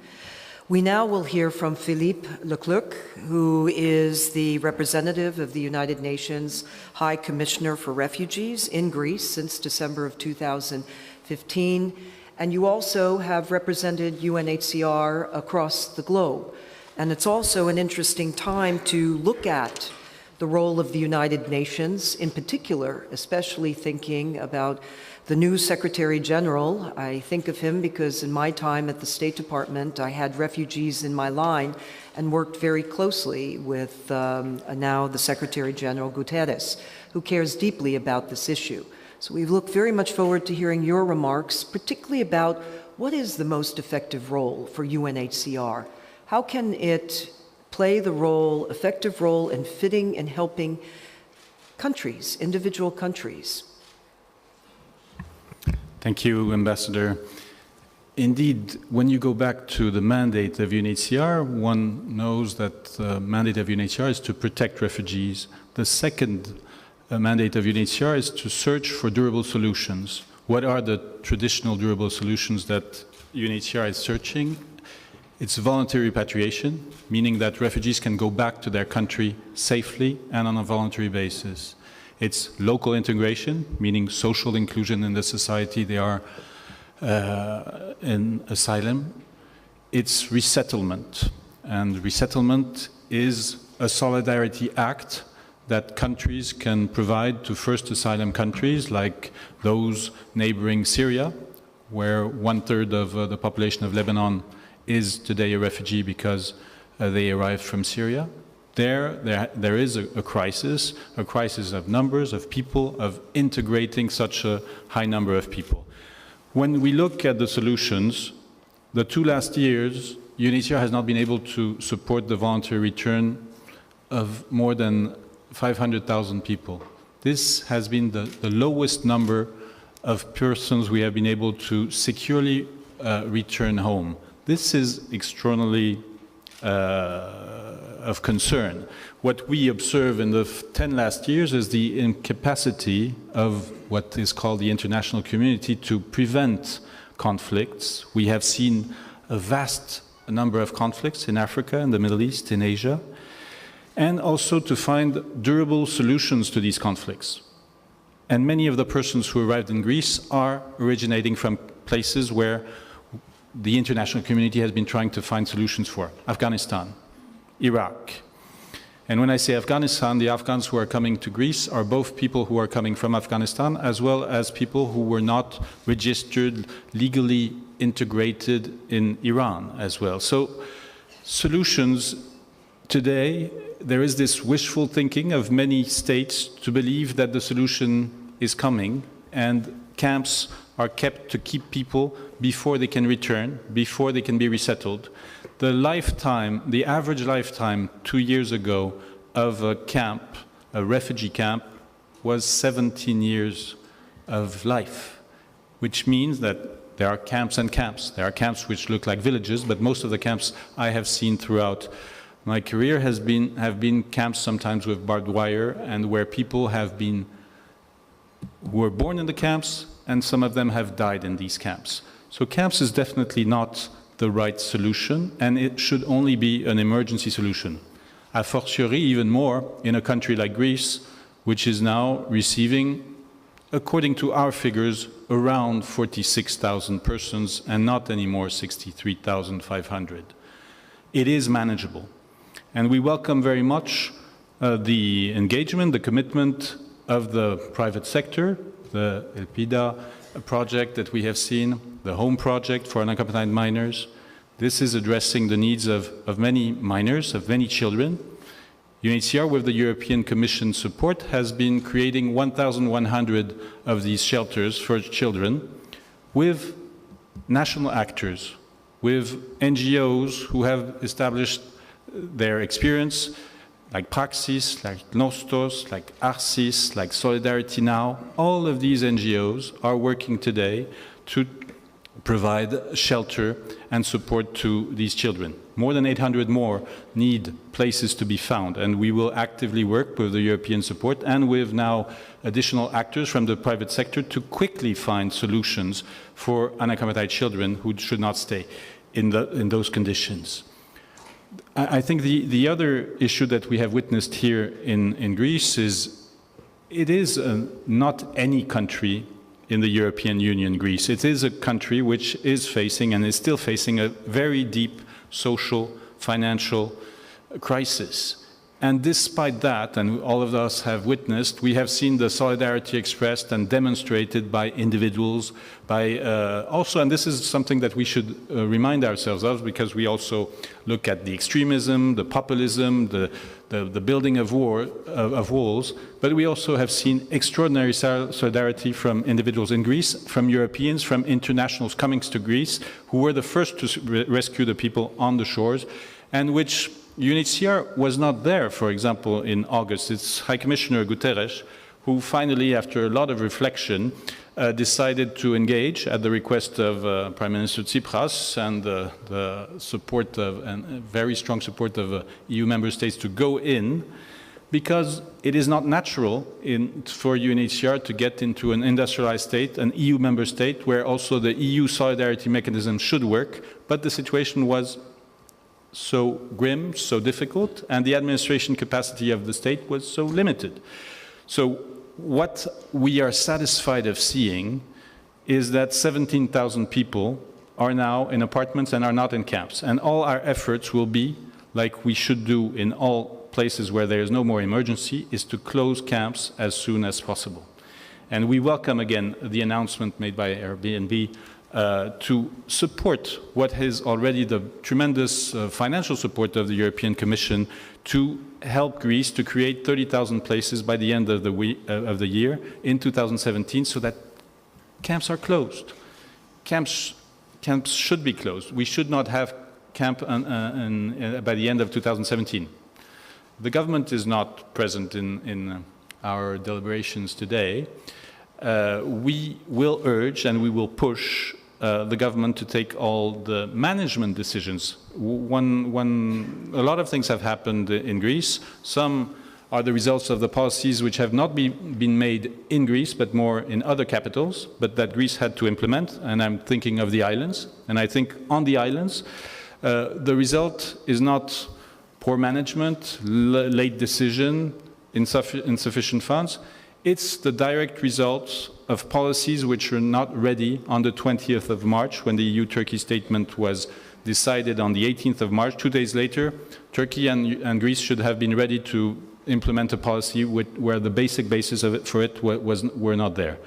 We now will hear from Philippe Leclerc, who is the representative of the United Nations High Commissioner for Refugees in Greece since December of 2015. And you also have represented UNHCR across the globe. And it's also an interesting time to look at the role of the United Nations, in particular, especially thinking about the new Secretary General. I think of him because in my time at the State Department, I had refugees in my line and worked very closely with now the Secretary General Boutaris, who cares deeply about this issue. So we look very much forward to hearing your remarks, particularly about what is the most effective role for UNHCR? How can it play the role, effective role in fitting and helping countries, individual countries? Thank you, Ambassador. Indeed, when you go back to the mandate of UNHCR, one knows that the mandate of UNHCR is to protect refugees. The second mandate of UNHCR is to search for durable solutions. What are the traditional durable solutions that UNHCR is searching? It's voluntary repatriation, meaning that refugees can go back to their country safely and on a voluntary basis. It's local integration, meaning social inclusion in the society they are in asylum. It's resettlement, and resettlement is a solidarity act that countries can provide to first asylum countries like those neighboring Syria, where 1/3 of the population of Lebanon is today a refugee because they arrived from Syria. There is a crisis of numbers, of people, of integrating such a high number of people. When we look at the solutions, the 2 last years, UNHCR has not been able to support the voluntary return of more than 500,000 people. This has been the lowest number of persons we have been able to securely return home. This is extraordinarily of concern. What we observe in the 10 last years is the incapacity of what is called the international community to prevent conflicts. We have seen a vast number of conflicts in Africa, in the Middle East, in Asia, and also to find durable solutions to these conflicts. And many of the persons who arrived in Greece are originating from places where the international community has been trying to find solutions for: Afghanistan, Iraq. And when I say Afghanistan, the Afghans who are coming to Greece are both people who are coming from Afghanistan as well as people who were not registered, legally integrated in Iran as well. So solutions today, there is this wishful thinking of many states to believe that the solution is coming, and camps are kept to keep people before they can return, before they can be resettled. The average lifetime 2 years ago of a camp, a refugee camp, was 17 years of life, which means that there are camps and camps. There are camps which look like villages, but most of the camps I have seen throughout my career have been camps sometimes with barbed wire, and where people were born in the camps, and some of them have died in these camps. So camps is definitely not the right solution, and it should only be an emergency solution. A fortiori, even more, in a country like Greece, which is now receiving, according to our figures, around 46,000 persons, and not anymore 63,500. It is manageable. And we welcome very much the engagement, the commitment of the private sector, the ELPIDA project that we have seen, the Home Project for unaccompanied minors. This is addressing the needs of many minors, of many children. UNHCR, with the European Commission support, has been creating 1,100 of these shelters for children with national actors, with NGOs who have established their experience, like Praxis, like Nostos, like Arsis, like Solidarity Now. All of these NGOs are working today to provide shelter and support to these children. More than 800 more need places to be found, and we will actively work with the European support and with now additional actors from the private sector to quickly find solutions for unaccompanied children who should not stay in those conditions. I think the other issue that we have witnessed here in Greece is it is not any country in the European Union, Greece. It is a country which is facing and is still facing a very deep social, financial crisis. And despite that, and all of us have witnessed, we have seen the solidarity expressed and demonstrated by individuals, by also, and this is something that we should remind ourselves of, because we also look at the extremism, the populism, the building of walls, but we also have seen extraordinary solidarity from individuals in Greece, from Europeans, from internationals coming to Greece, who were the first to rescue the people on the shores, and which UNHCR was not there, for example, in August. It's High Commissioner Guterres who finally, after a lot of reflection, decided to engage at the request of Prime Minister Tsipras and the support of, and very strong support of EU member states to go in, because it is not natural for UNHCR to get into an industrialized state, an EU member state, where also the EU solidarity mechanism should work, but the situation was so grim, so difficult, and the administration capacity of the state was so limited. So what we are satisfied of seeing is that 17,000 people are now in apartments and are not in camps. And all our efforts will be, like we should do in all places where there is no more emergency is to close camps as soon as possible. And we welcome again the announcement made by Airbnb to support what is already the tremendous financial support of the European Commission to help Greece to create 30,000 places by the end of the year in 2017 so that camps are closed. Camps should be closed. We should not have camp by the end of 2017. The government is not present in our deliberations today. We will urge and we will push the government to take all the management decisions. A lot of things have happened in Greece. Some are the results of the policies which have not been made in Greece, but more in other capitals, but that Greece had to implement, and I'm thinking of the islands. And I think on the islands, the result is not poor management, late decision, insufficient funds. It's the direct result of policies which were not ready on the 20th of March when the EU-Turkey statement was decided on the 18th of March. 2 days later, Turkey and Greece should have been ready to implement a policy where the basic basis of it were not there.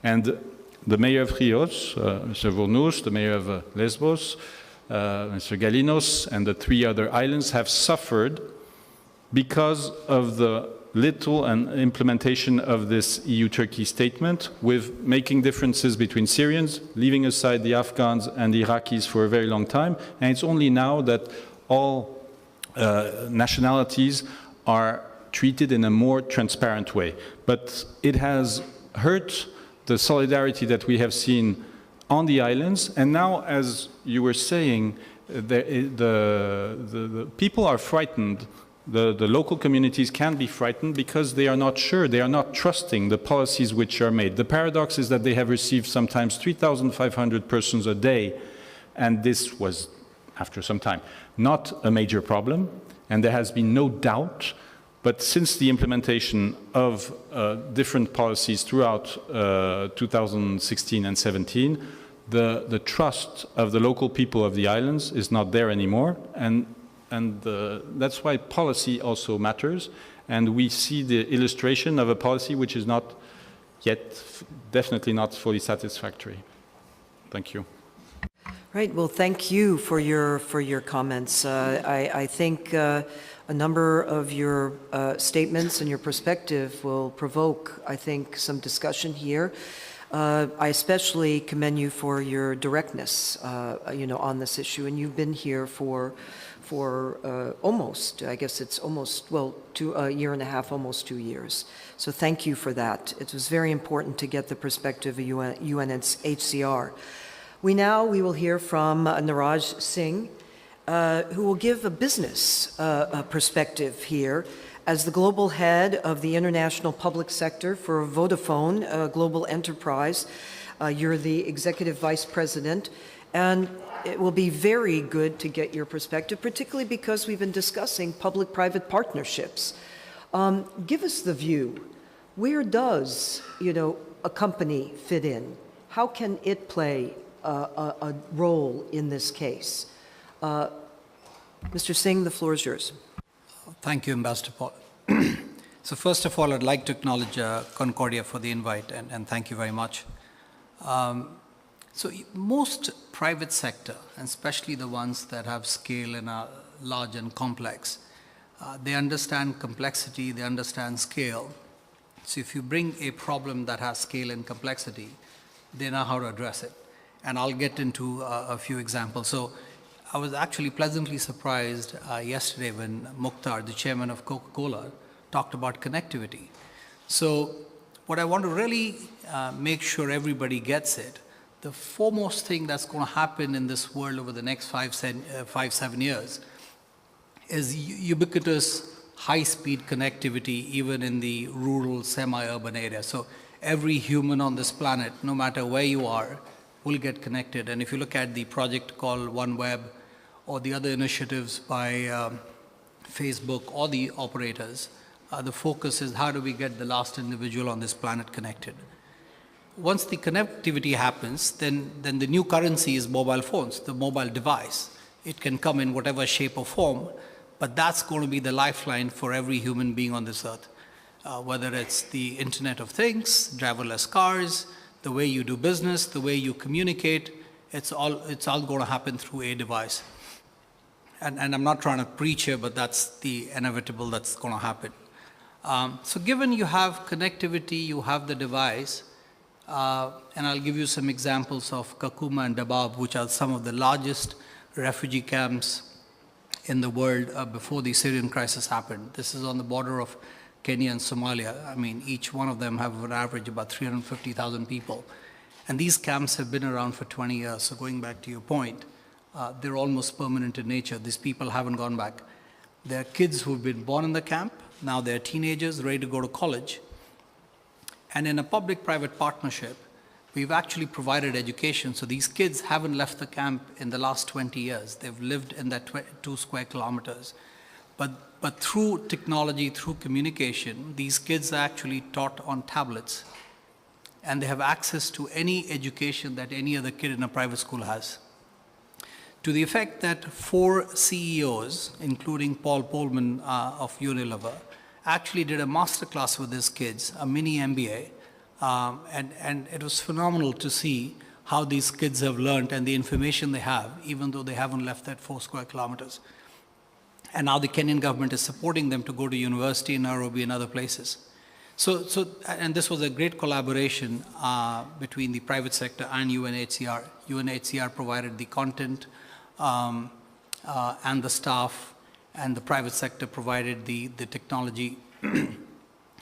And the mayor of Chios, Mr. Vournous, the mayor of Lesbos, Mr. Galinos, and the 3 other islands have suffered because of the little implementation of this EU-Turkey statement, with making differences between Syrians, leaving aside the Afghans and the Iraqis for a very long time. And it's only now that all nationalities are treated in a more transparent way. But it has hurt the solidarity that we have seen on the islands. And now, as you were saying, the people are frightened. The local communities can be frightened because they are not sure, they are not trusting the policies which are made. The paradox is that they have received sometimes 3,500 persons a day, and this was, after some time, not a major problem, and there has been no doubt. But since the implementation of different policies throughout 2016 and 17, the trust of the local people of the islands is not there anymore, and that's why policy also matters. And we see the illustration of a policy which is not yet, definitely not fully satisfactory. Thank you. Right. Well, thank you for your comments. I think a number of your statements and your perspective will provoke, I think, some discussion here. I especially commend you for your directness, on this issue. And you've been here for almost, I guess it's almost, well, a year and a half, almost 2 years. So thank you for that. It was very important to get the perspective of UNHCR. We will hear from Niraj Singh, who will give a business perspective here. As the global head of the international public sector for Vodafone, a global enterprise, you're the executive vice president, and it will be very good to get your perspective, particularly because we've been discussing public-private partnerships. Give us the view. Where does, a company fit in? How can it play a role in this case? Mr. Singh, the floor is yours. Thank you, Ambassador Paul. So first of all, I'd like to acknowledge Concordia for the invite, and thank you very much. So most private sector, and especially the ones that have scale and are large and complex, they understand complexity, they understand scale. So if you bring a problem that has scale and complexity, they know how to address it. And I'll get into a few examples. So I was actually pleasantly surprised yesterday when Mukhtar, the chairman of Coca-Cola, talked about connectivity. So what I want to really make sure everybody gets it, the foremost thing that's going to happen in this world over the next 5-7 years is ubiquitous high-speed connectivity, even in the rural, semi-urban area. So every human on this planet, no matter where you are, will get connected. And if you look at the project called OneWeb, or the other initiatives by Facebook or the operators, the focus is how do we get the last individual on this planet connected. Once the connectivity happens, then the new currency is mobile phones, the mobile device. It can come in whatever shape or form, but that's going to be the lifeline for every human being on this earth. Whether it's the Internet of Things, driverless cars, the way you do business, the way you communicate, it's all going to happen through a device. And I'm not trying to preach here, but that's the inevitable that's going to happen. So given you have connectivity, you have the device, and I'll give you some examples of Kakuma and Dadaab, which are some of the largest refugee camps in the world before the Syrian crisis happened. This is on the border of Kenya and Somalia. I mean, each one of them have an average about 350,000 people. And these camps have been around for 20 years. So going back to your point, they're almost permanent in nature. These people haven't gone back. There are kids who've been born in the camp. Now they're teenagers ready to go to college. And in a public-private partnership, we've actually provided education. So these kids haven't left the camp in the last 20 years. They've lived in that 2 square kilometers. But through technology, through communication, these kids are actually taught on tablets. And they have access to any education that any other kid in a private school has. To the effect that 4 CEOs, including Paul Polman of Unilever, actually did a masterclass with these kids, a mini MBA. And it was phenomenal to see how these kids have learned and the information they have, even though they haven't left that 4 square kilometers. And now the Kenyan government is supporting them to go to university in Nairobi and other places. And this was a great collaboration between the private sector and UNHCR. UNHCR provided the content and the staff, and the private sector provided the technology,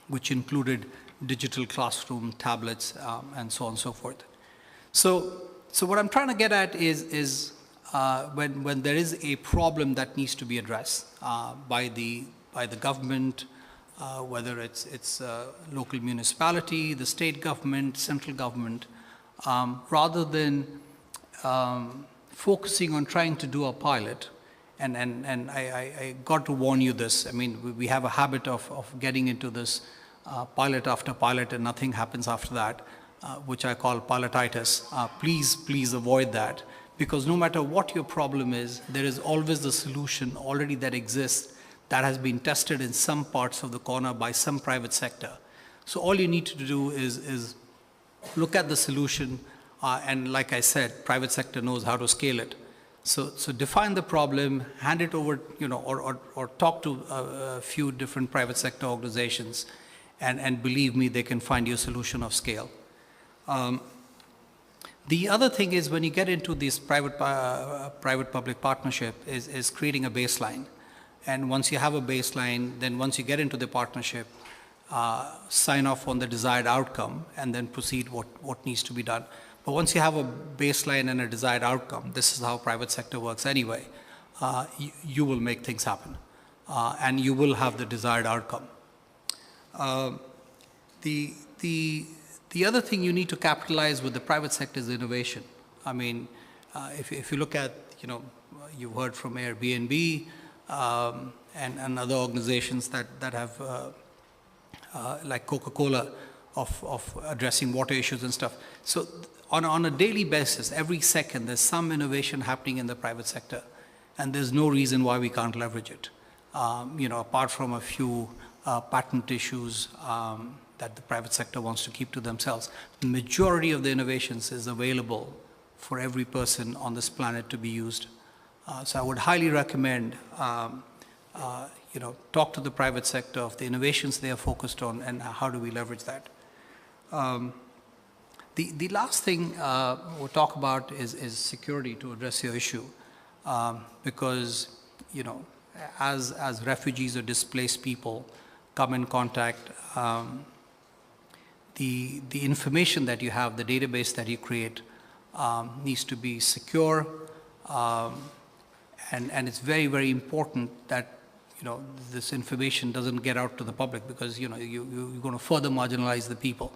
which included digital classroom, tablets, and so on and so forth. So what I'm trying to get at is when there is a problem that needs to be addressed by the government, whether it's local municipality, the state government, central government, rather than focusing on trying to do a pilot, and I got to warn you this. I mean, we have a habit of getting into this pilot after pilot and nothing happens after that, which I call pilotitis. Please avoid that, because no matter what your problem is, there is always the solution already that exists that has been tested in some parts of the corner by some private sector. So all you need to do is look at the solution, and like I said, private sector knows how to scale it. So define the problem, hand it over, or talk to a few different private sector organizations, and believe me, they can find you a solution of scale. The other thing is, when you get into this private-public partnership, is creating a baseline. And once you have a baseline, then once you get into the partnership, sign off on the desired outcome, and then proceed what needs to be done. But once you have a baseline and a desired outcome, this is how private sector works anyway, you will make things happen, and you will have the desired outcome. The other thing you need to capitalize with the private sector is innovation. I mean, if you look at, you've heard from Airbnb and other organizations that have, like Coca-Cola, of addressing water issues and stuff. So on a daily basis, every second, there's some innovation happening in the private sector, and there's no reason why we can't leverage it. Apart from a few patent issues that the private sector wants to keep to themselves, the majority of the innovations is available for every person on this planet to be used. So I would highly recommend, talk to the private sector of the innovations they are focused on and how do we leverage that. The last thing we'll talk about is security, to address your issue, because as refugees or displaced people come in contact, the information that you have, the database that you create, needs to be secure, and it's very, very important that this information doesn't get out to the public, because you're going to further marginalize the people.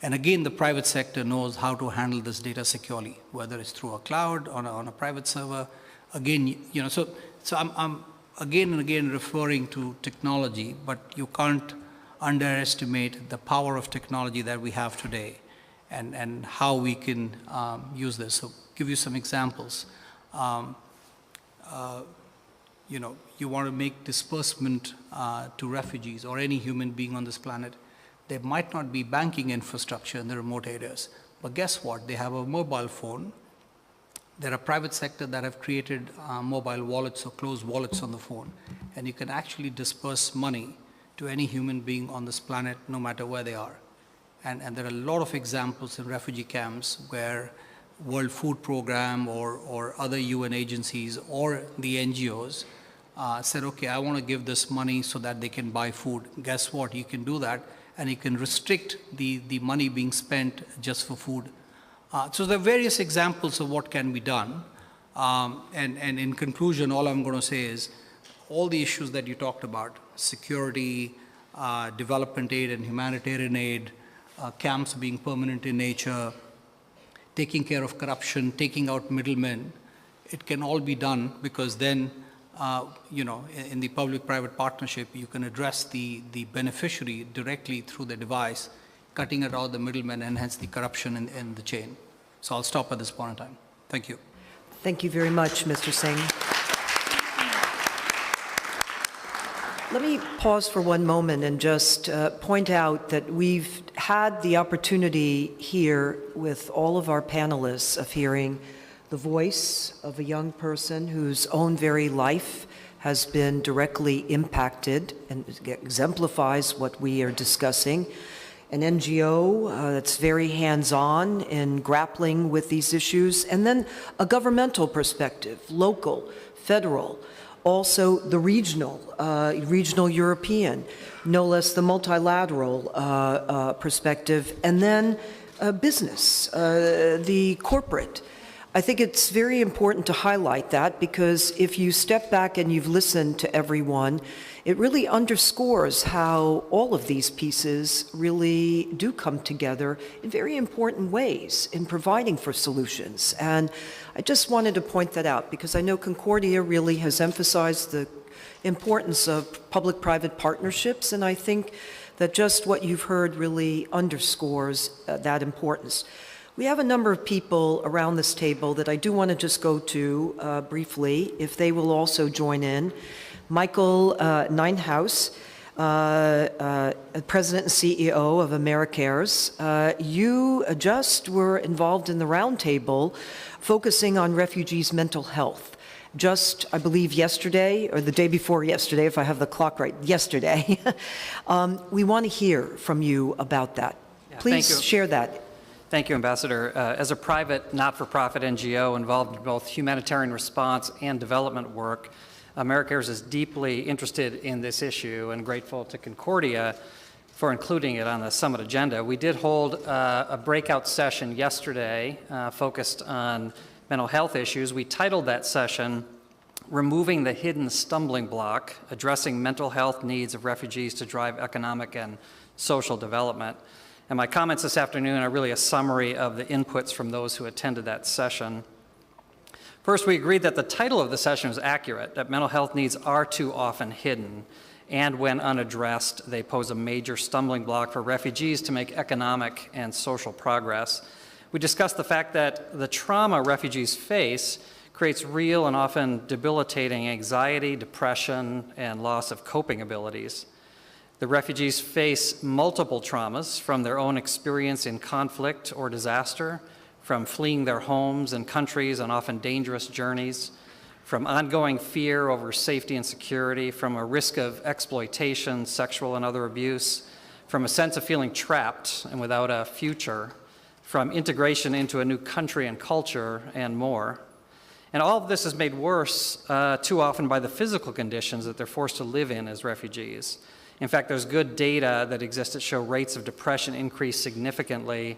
And again, the private sector knows how to handle this data securely, whether it's through a cloud, on a private server. Again, so I'm again and again referring to technology, but you can't underestimate the power of technology that we have today, and how we can use this. So give you some examples. you want to make disbursement to refugees or any human being on this planet. There might not be banking infrastructure in the remote areas, but guess what? They have a mobile phone. There are private sector that have created mobile wallets or closed wallets on the phone, and you can actually disperse money to any human being on this planet, no matter where they are. And there are a lot of examples in refugee camps where World Food Program or other UN agencies or the NGOs said, okay, I want to give this money so that they can buy food. Guess what? You can do that, and you can restrict the money being spent just for food. So there are various examples of what can be done. And in conclusion, all I'm going to say is all the issues that you talked about, security, development aid and humanitarian aid, camps being permanent in nature, taking care of corruption, taking out middlemen, it can all be done because then, in the public-private partnership, you can address the beneficiary directly through the device, cutting it out the middlemen and hence the corruption in the chain. So I'll stop at this point in time. Thank you. Thank you very much, Mr. Singh. Let me pause for one moment and just point out that we've had the opportunity here with all of our panelists of hearing the voice of a young person whose own very life has been directly impacted and exemplifies what we are discussing. An NGO that's very hands-on in grappling with these issues, and then a governmental perspective, local, federal, also the regional European, no less the multilateral perspective, and then business, the corporate. I think it's very important to highlight that because if you step back and you've listened to everyone, it really underscores how all of these pieces really do come together in very important ways in providing for solutions. And I just wanted to point that out because I know Concordia really has emphasized the importance of public-private partnerships, and I think that just what you've heard really underscores that importance. We have a number of people around this table that I do want to just go to briefly, if they will also join in. Michael Ninehouse, President and CEO of AmeriCares. You just were involved in the roundtable focusing on refugees' mental health. Just, I believe, yesterday, or the day before yesterday, if I have the clock right, yesterday. We want to hear from you about that. Yeah, Please share that. Thank you, Ambassador. As a private, not-for-profit NGO involved in both humanitarian response and development work, AmeriCares is deeply interested in this issue and grateful to Concordia for including it on the summit agenda. We did hold a breakout session yesterday focused on mental health issues. We titled that session, Removing the Hidden Stumbling Block, Addressing Mental Health Needs of Refugees to Drive Economic and Social Development. And my comments this afternoon are really a summary of the inputs from those who attended that session. First, we agreed that the title of the session was accurate, that mental health needs are too often hidden, and when unaddressed, they pose a major stumbling block for refugees to make economic and social progress. We discussed the fact that the trauma refugees face creates real and often debilitating anxiety, depression, and loss of coping abilities. The refugees face multiple traumas from their own experience in conflict or disaster, from fleeing their homes and countries on often dangerous journeys, from ongoing fear over safety and security, from a risk of exploitation, sexual and other abuse, from a sense of feeling trapped and without a future, from integration into a new country and culture, and more. And all of this is made worse too often by the physical conditions that they're forced to live in as refugees. In fact, there's good data that exists that show rates of depression increase significantly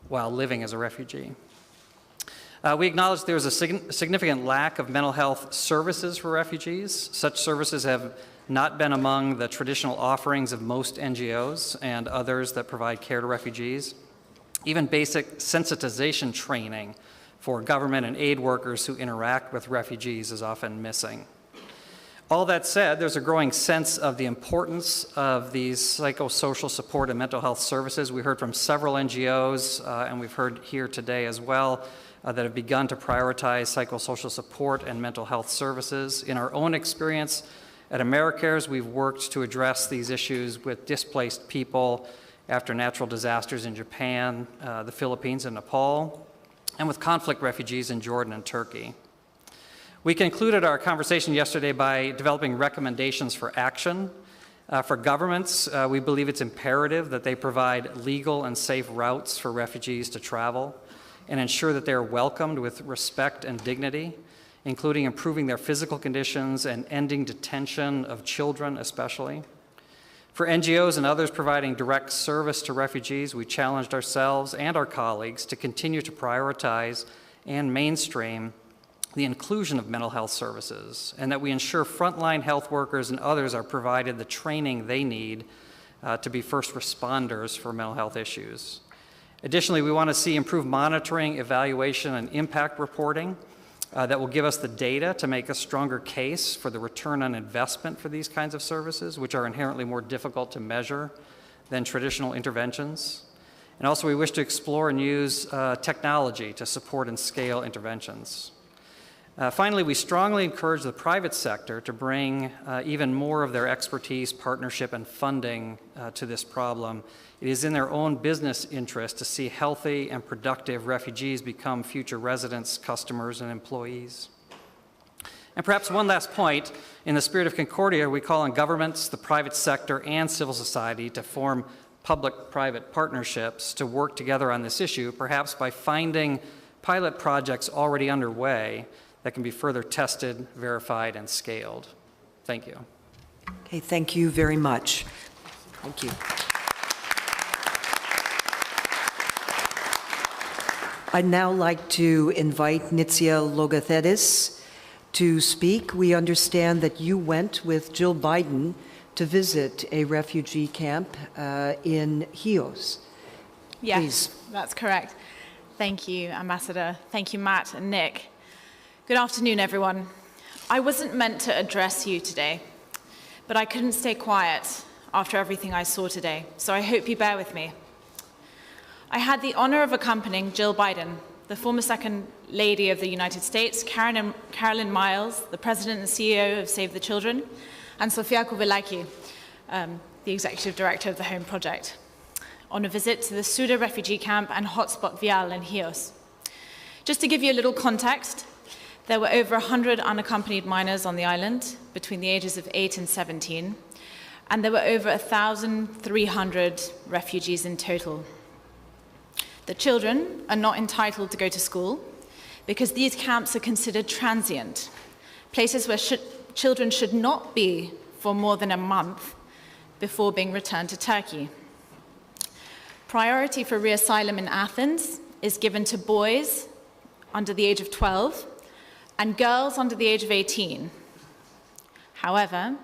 while living as a refugee. We acknowledge there's a significant lack of mental health services for refugees. Such services have not been among the traditional offerings of most NGOs and others that provide care to refugees. Even basic sensitization training for government and aid workers who interact with refugees is often missing. All that said, there's a growing sense of the importance of these psychosocial support and mental health services. We heard from several NGOs, and we've heard here today as well, that have begun to prioritize psychosocial support and mental health services. In our own experience at AmeriCares, we've worked to address these issues with displaced people after natural disasters in Japan, the Philippines, and Nepal, and with conflict refugees in Jordan and Turkey. We concluded our conversation yesterday by developing recommendations for action. For governments, we believe it's imperative that they provide legal and safe routes for refugees to travel and ensure that they are welcomed with respect and dignity, including improving their physical conditions and ending detention of children especially. For NGOs and others providing direct service to refugees, we challenged ourselves and our colleagues to continue to prioritize and mainstream the inclusion of mental health services, and that we ensure frontline health workers and others are provided the training they need to be first responders for mental health issues. Additionally, we want to see improved monitoring, evaluation, and impact reporting that will give us the data to make a stronger case for the return on investment for these kinds of services, which are inherently more difficult to measure than traditional interventions. And also, we wish to explore and use technology to support and scale interventions. Finally, we strongly encourage the private sector to bring even more of their expertise, partnership, and funding to this problem. It is in their own business interest to see healthy and productive refugees become future residents, customers, and employees. And perhaps one last point, in the spirit of Concordia, we call on governments, the private sector, and civil society to form public-private partnerships to work together on this issue, perhaps by finding pilot projects already underway that can be further tested, verified, and scaled. Thank you. Okay, thank you very much. Thank you. I'd now like to invite Nitsia Logothetis to speak. We understand that you went with Jill Biden to visit a refugee camp in Chios. Yes, Please. That's correct. Thank you, Ambassador. Thank you, Matt and Nick. Good afternoon, everyone. I wasn't meant to address you today, but I couldn't stay quiet after everything I saw today, so I hope you bear with me. I had the honor of accompanying Jill Biden, the former Second Lady of the United States, Carolyn Miles, the President and CEO of Save the Children, and Sofia Kouvelaki, the Executive Director of the Home Project, on a visit to the Suda refugee camp and hotspot Vial in Chios. Just to give you a little context, there were over 100 unaccompanied minors on the island between the ages of 8 and 17, and there were over 1,300 refugees in total. The children are not entitled to go to school because these camps are considered transient, places where children should not be for more than a month before being returned to Turkey. Priority for reasylum in Athens is given to boys under the age of 12 and girls under the age of 18. However,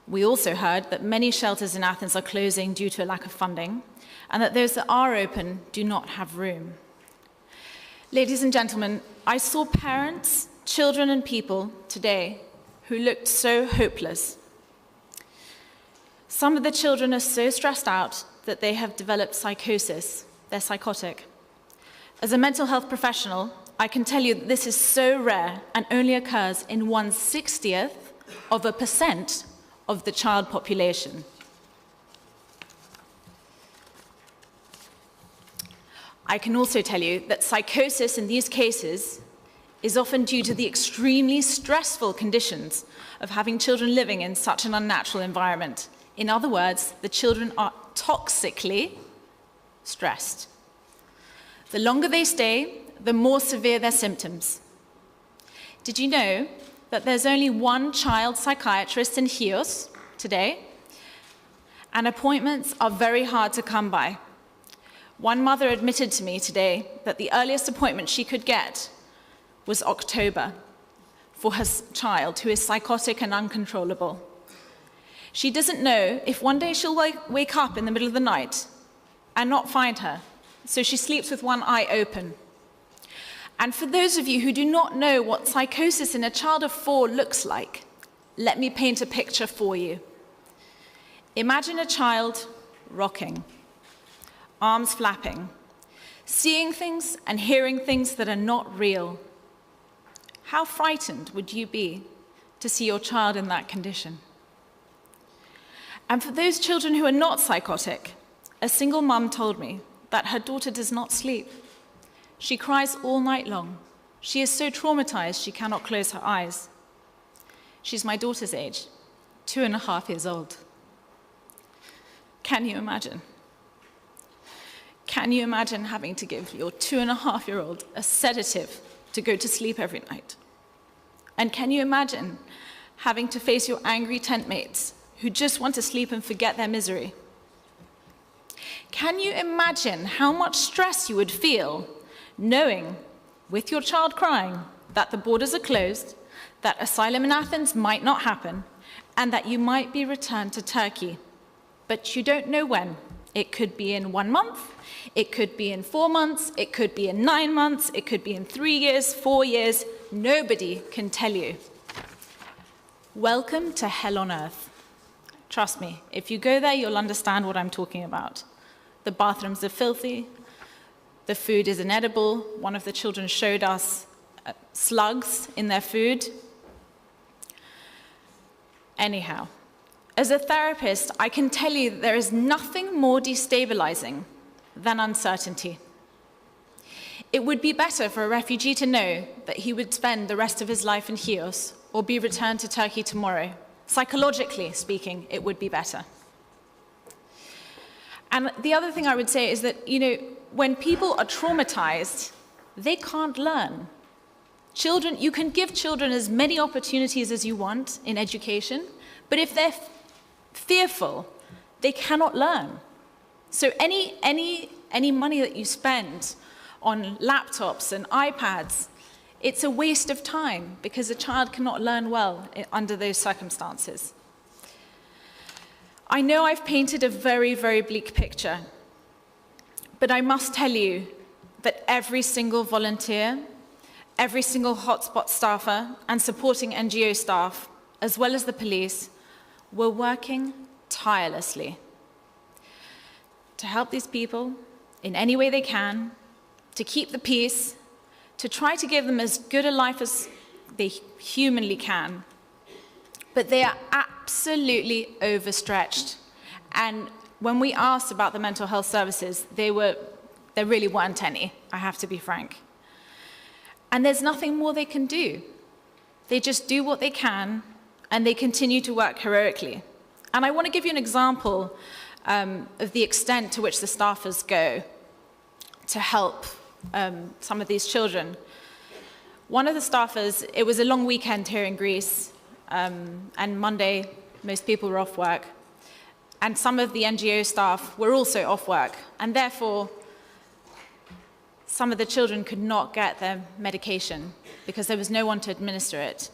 we also heard that many shelters in Athens are closing due to a lack of funding, and that those that are open do not have room. Ladies and gentlemen, I saw parents, children, and people today who looked so hopeless. Some of the children are so stressed out that they have developed psychosis. They're psychotic. As a mental health professional, I can tell you that this is so rare and only occurs in 1/60% of the child population. I can also tell you that psychosis in these cases is often due to the extremely stressful conditions of having children living in such an unnatural environment. In other words, the children are toxically stressed. The longer they stay, the more severe their symptoms. Did you know that there's only one child psychiatrist in Chios today? And appointments are very hard to come by. One mother admitted to me today that the earliest appointment she could get was October for her child, who is psychotic and uncontrollable. She doesn't know if one day she'll wake up in the middle of the night and not find her, so she sleeps with one eye open. And for those of you who do not know what psychosis in a child of 4 looks like, let me paint a picture for you. Imagine a child rocking, arms flapping, seeing things and hearing things that are not real. How frightened would you be to see your child in that condition? And for those children who are not psychotic, a single mum told me that her daughter does not sleep. She cries all night long. She is so traumatized she cannot close her eyes. She's my daughter's age, 2.5 years old. Can you imagine? Can you imagine having to give your 2.5-year-old a sedative to go to sleep every night? And can you imagine having to face your angry tent mates who just want to sleep and forget their misery? Can you imagine how much stress you would feel knowing, with your child crying, that the borders are closed, that asylum in Athens might not happen, and that you might be returned to Turkey? But you don't know when. It could be in 1 month, it could be in 4 months, it could be in 9 months, it could be in 3 years, 4 years. Nobody can tell you. Welcome to hell on earth. Trust me, if you go there, you'll understand what I'm talking about. The bathrooms are filthy, the food is inedible. One of the children showed us slugs in their food. Anyhow, as a therapist, I can tell you that there is nothing more destabilizing than uncertainty. It would be better for a refugee to know that he would spend the rest of his life in Chios or be returned to Turkey tomorrow. Psychologically speaking, it would be better. And the other thing I would say is that, when people are traumatized, they can't learn. Children, you can give children as many opportunities as you want in education, but if they're fearful, they cannot learn. So any money that you spend on laptops and iPads, it's a waste of time because a child cannot learn well under those circumstances. I know I've painted a very, very bleak picture, but I must tell you that every single volunteer, every single hotspot staffer and supporting NGO staff, as well as the police, were working tirelessly to help these people in any way they can, to keep the peace, to try to give them as good a life as they humanly can. But they are absolutely overstretched. And when we asked about the mental health services, there really weren't any, I have to be frank. And there's nothing more they can do. They just do what they can, and they continue to work heroically. And I want to give you an example of the extent to which the staffers go to help some of these children. One of the staffers, it was a long weekend here in Greece, and Monday, most people were off work. And some of the NGO staff were also off work, and therefore, some of the children could not get their medication because there was no one to administer it.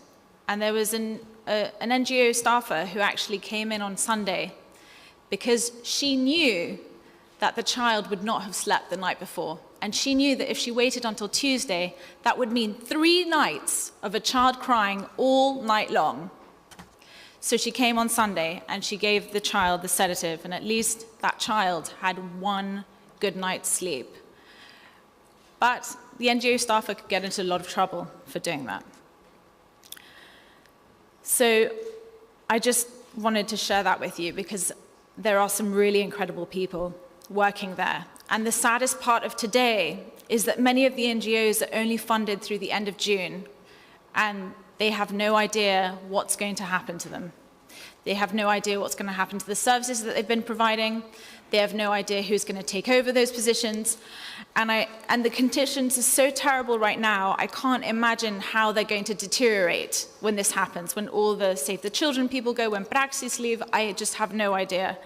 And there was an NGO staffer who actually came in on Sunday because she knew that the child would not have slept the night before. And she knew that if she waited until Tuesday, that would mean 3 nights of a child crying all night long. So she came on Sunday and she gave the child the sedative, and at least that child had 1 good night's sleep. But the NGO staffer could get into a lot of trouble for doing that. So I just wanted to share that with you because there are some really incredible people working there. And the saddest part of today is that many of the NGOs are only funded through the end of June, and they have no idea what's going to happen to them. They have no idea what's going to happen to the services that they've been providing. They have no idea who's going to take over those positions. And the conditions are so terrible right now, I can't imagine how they're going to deteriorate when this happens, when all the Save the Children people go, when Praxis leave. I just have no idea.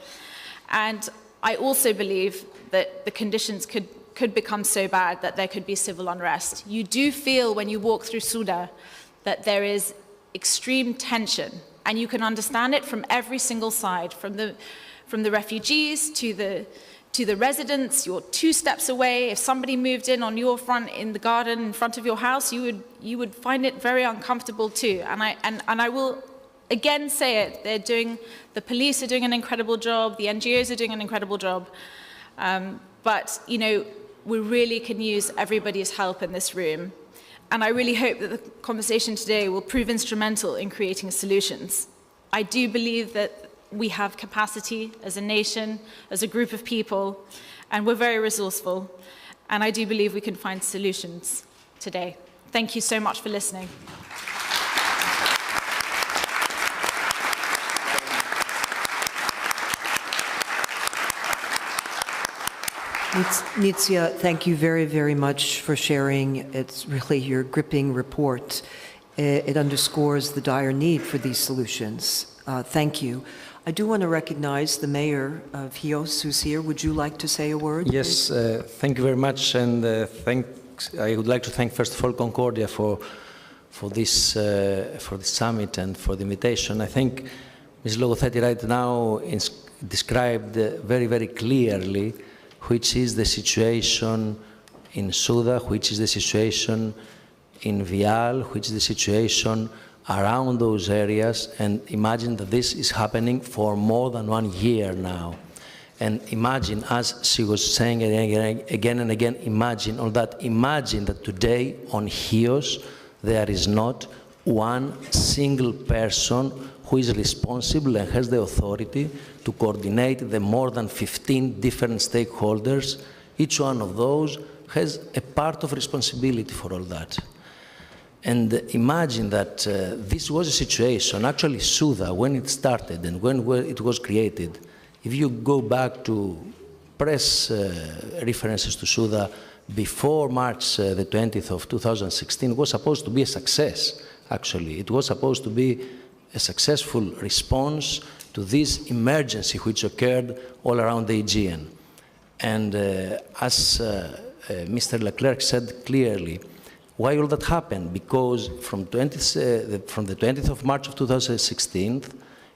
And I also believe that the conditions could become so bad that there could be civil unrest. You do feel when you walk through Suda that there is extreme tension, and you can understand it from every single side, from the refugees to the residents. You're 2 steps away. If somebody moved in on your front in the garden in front of your house, you would find it very uncomfortable too. And I will again say it. The police are doing an incredible job. The NGOs are doing an incredible job. But we really can use everybody's help in this room. And I really hope that the conversation today will prove instrumental in creating solutions. I do believe that we have capacity as a nation, as a group of people, and we're very resourceful. And I do believe we can find solutions today. Thank you so much for listening. Nizia, thank you very, very much for sharing. It's really your gripping report. It underscores the dire need for these solutions. Thank you. I do want to recognize the mayor of Chios, who's here. Would you like to say a word? Yes, thank you very much, and I would like to thank first of all Concordia for this summit and for the invitation. I think Ms. Logothetti right now described very, very clearly which is the situation in Suda, which is the situation in Vial, which is the situation around those areas, and imagine that this is happening for more than 1 year now. And imagine, as she was saying again and again, imagine all that. Imagine that today on Chios there is not one single person who is responsible and has the authority to coordinate the more than 15 different stakeholders. Each one of those has a part of responsibility for all that. And imagine that this was a situation, actually Suda, when it started and when it was created, if you go back to press references to Suda before March the 20th of 2016, it was supposed to be a success, actually. It was supposed to be a successful response to this emergency which occurred all around the Aegean. And as Mr. Leclerc said clearly, why all that happened? Because from the 20th of March of 2016,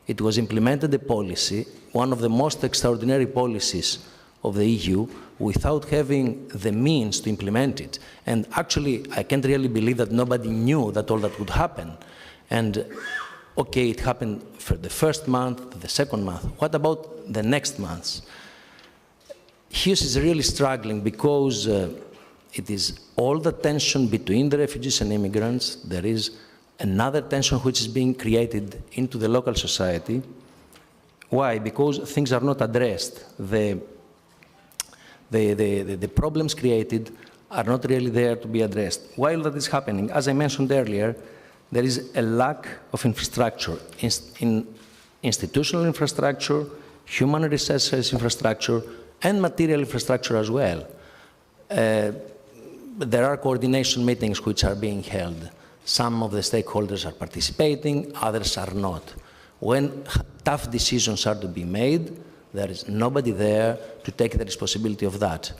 it was implemented a policy, one of the most extraordinary policies of the EU, without having the means to implement it. And actually, I can't really believe that nobody knew that all that would happen. And okay, it happened for the first month, the second month. What about the next months? Chios is really struggling because it is all the tension between the refugees and immigrants. There is another tension which is being created into the local society. Why? Because things are not addressed. The problems created are not really there to be addressed. While that is happening, as I mentioned earlier, there is a lack of infrastructure, in institutional infrastructure, human resources infrastructure, and material infrastructure as well. There are coordination meetings which are being held. Some of the stakeholders are participating, others are not. When tough decisions are to be made, there is nobody there to take the responsibility of that.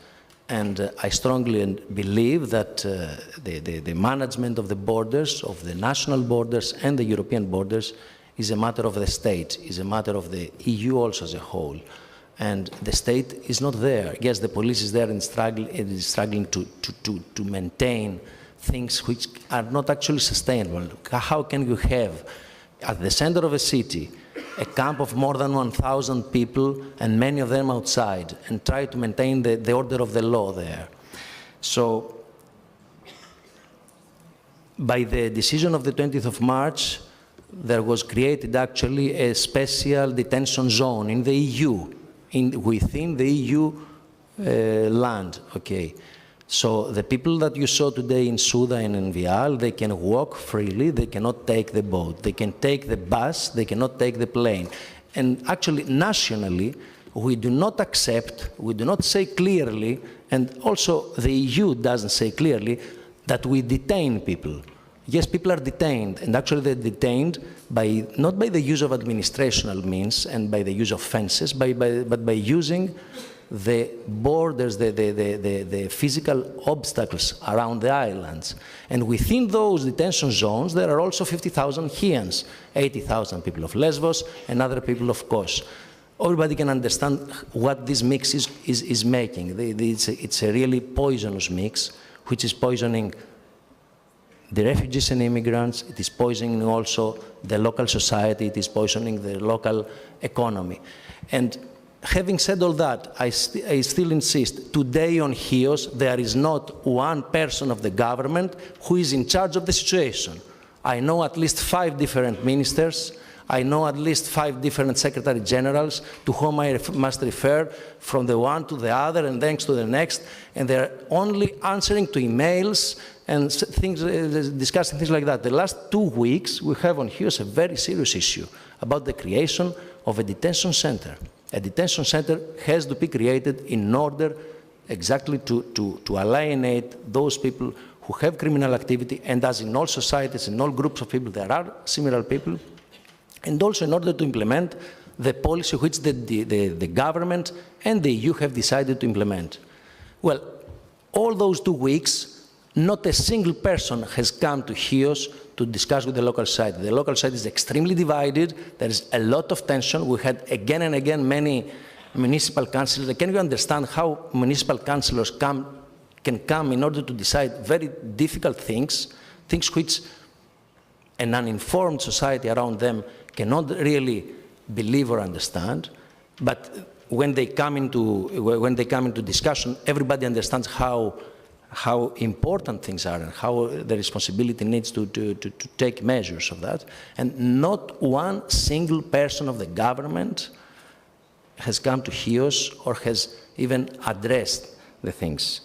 And I strongly believe that the management of the borders, of the national borders and the European borders, is a matter of the state, is a matter of the EU also as a whole. And the state is not there. Yes, the police is there and is struggling to maintain things which are not actually sustainable. How can you have, at the center of a city, a camp of more than 1,000 people and many of them outside, and try to maintain the order of the law there? So, by the decision of the 20th of March, there was created actually a special detention zone in the EU, within the EU land, okay? So the people that you saw today in Suda and in Vial, they can walk freely, they cannot take the boat. They can take the bus, they cannot take the plane. And actually, nationally, we do not accept, we do not say clearly, and also the EU doesn't say clearly, that we detain people. Yes, people are detained, and actually they're detained by, not by the use of administrational means and by the use of fences, but by using the borders, the physical obstacles around the islands. And within those detention zones, there are also 50,000 Chians, 80,000 people of Lesbos, and other people of Kos. Everybody can understand what this mix is making. It's a really poisonous mix, which is poisoning the refugees and immigrants, it is poisoning also the local society, it is poisoning the local economy. And Having said all that, I still insist, today on Chios, there is not one person of the government who is in charge of the situation. I know at least 5 different ministers. I know at least 5 different secretary generals to whom I must refer from the one to the other and then to the next, and they're only answering to emails and things, discussing things like that. The last 2 weeks, we have on Chios a very serious issue about the creation of a detention center. A detention center has to be created in order exactly to alienate those people who have criminal activity, and as in all societies, in all groups of people, there are similar people, and also in order to implement the policy which the government and the EU have decided to implement. Well, all those 2 weeks, not a single person has come to Chios to discuss with the local society. The local society is extremely divided. There is a lot of tension. We had again and again many municipal councillors. Can you understand how municipal councillors can come in order to decide very difficult things, things which an uninformed society around them cannot really believe or understand, but when they come into discussion, everybody understands how important things are and how the responsibility needs to take measures of that. And not one single person of the government has come to Chios or has even addressed the things.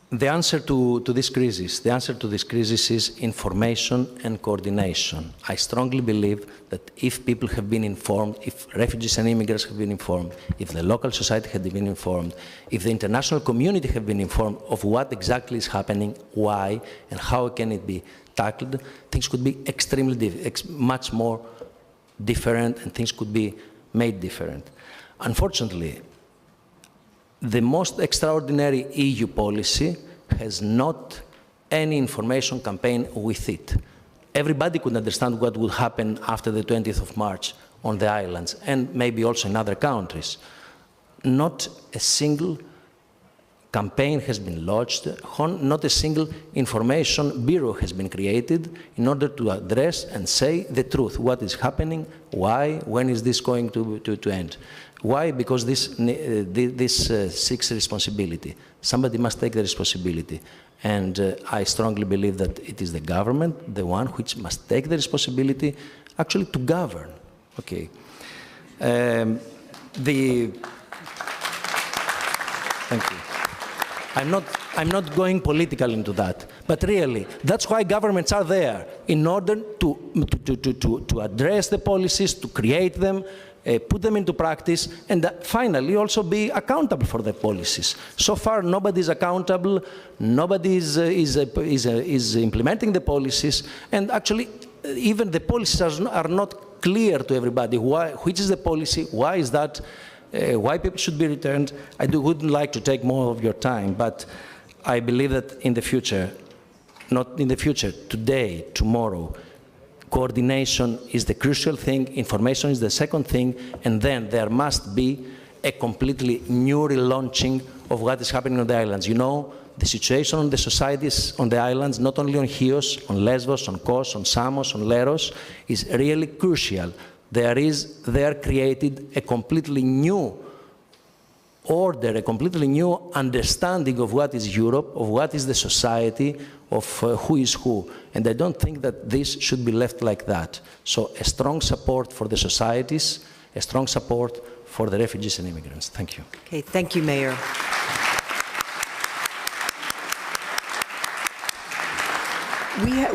The answer to this crisis is information and coordination. I strongly believe that if people have been informed, if refugees and immigrants have been informed, if the local society had been informed, if the international community have been informed of what exactly is happening, why, and how can it be tackled, things could be much more different, and things could be made different. Unfortunately, the most extraordinary EU policy has not any information campaign with it. Everybody could understand what would happen after the 20th of March on the islands, and maybe also in other countries. Not a single campaign has been launched, not a single information bureau has been created in order to address and say the truth, what is happening, why, when is this going to end. Why? Because this seeks responsibility. Somebody must take the responsibility. And I strongly believe that it is the government, the one which must take the responsibility actually to govern. Okay. Thank you. I'm not going political into that, but really, that's why governments are there, in order to address the policies, to create them, put them into practice, and finally also be accountable for the policies. So far, nobody is accountable, nobody is implementing the policies, and actually, even the policies are not clear to everybody. Which is the policy? Why is that? Why people should be returned? I wouldn't like to take more of your time, but I believe that in the future, not in the future, today, tomorrow, coordination is the crucial thing, information is the second thing, and then there must be a completely new relaunching of what is happening on the islands. You know, the situation on the societies on the islands, not only on Chios, on Lesbos, on Kos, on Samos, on Leros, is really crucial. There created a completely new order, a completely new understanding of what is Europe, of what is the society, of who is who. And I don't think that this should be left like that. So a strong support for the societies, a strong support for the refugees and immigrants. Thank you. Okay, thank you, Mayor.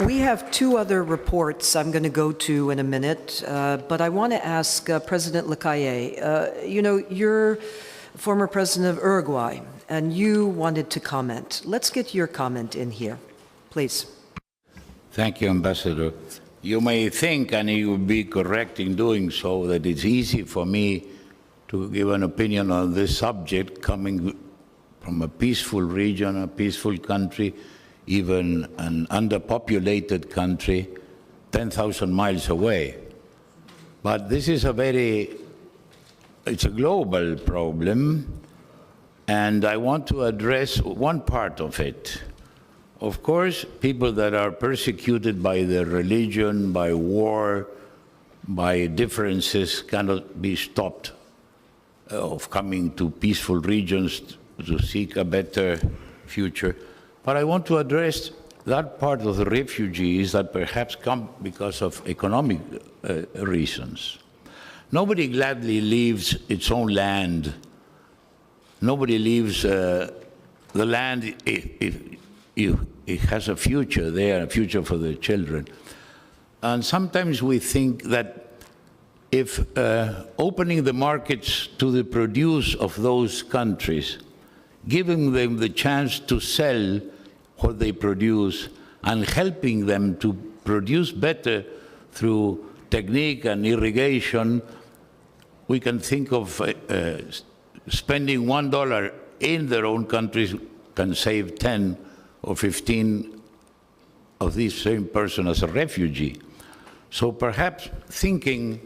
We have 2 other reports I'm going to go to in a minute, but I want to ask President Leclerc, you know, you're former president of Uruguay, and you wanted to comment. Let's get your comment in here, please. Thank you, Ambassador. You may think, and you would be correct in doing so, that it's easy for me to give an opinion on this subject coming from a peaceful region, a peaceful country, even an underpopulated country, 10,000 miles away. But this is it's a global problem, and I want to address one part of it. Of course, people that are persecuted by their religion, by war, by differences cannot be stopped of coming to peaceful regions to seek a better future. But I want to address that part of the refugees that perhaps come because of economic reasons. Nobody gladly leaves its own land. Nobody leaves the land if it has a future there, a future for their children. And sometimes we think that if opening the markets to the produce of those countries, giving them the chance to sell what they produce and helping them to produce better through technique and irrigation, we can think of spending $1 in their own countries can save 10 or 15 of this same person as a refugee. So perhaps thinking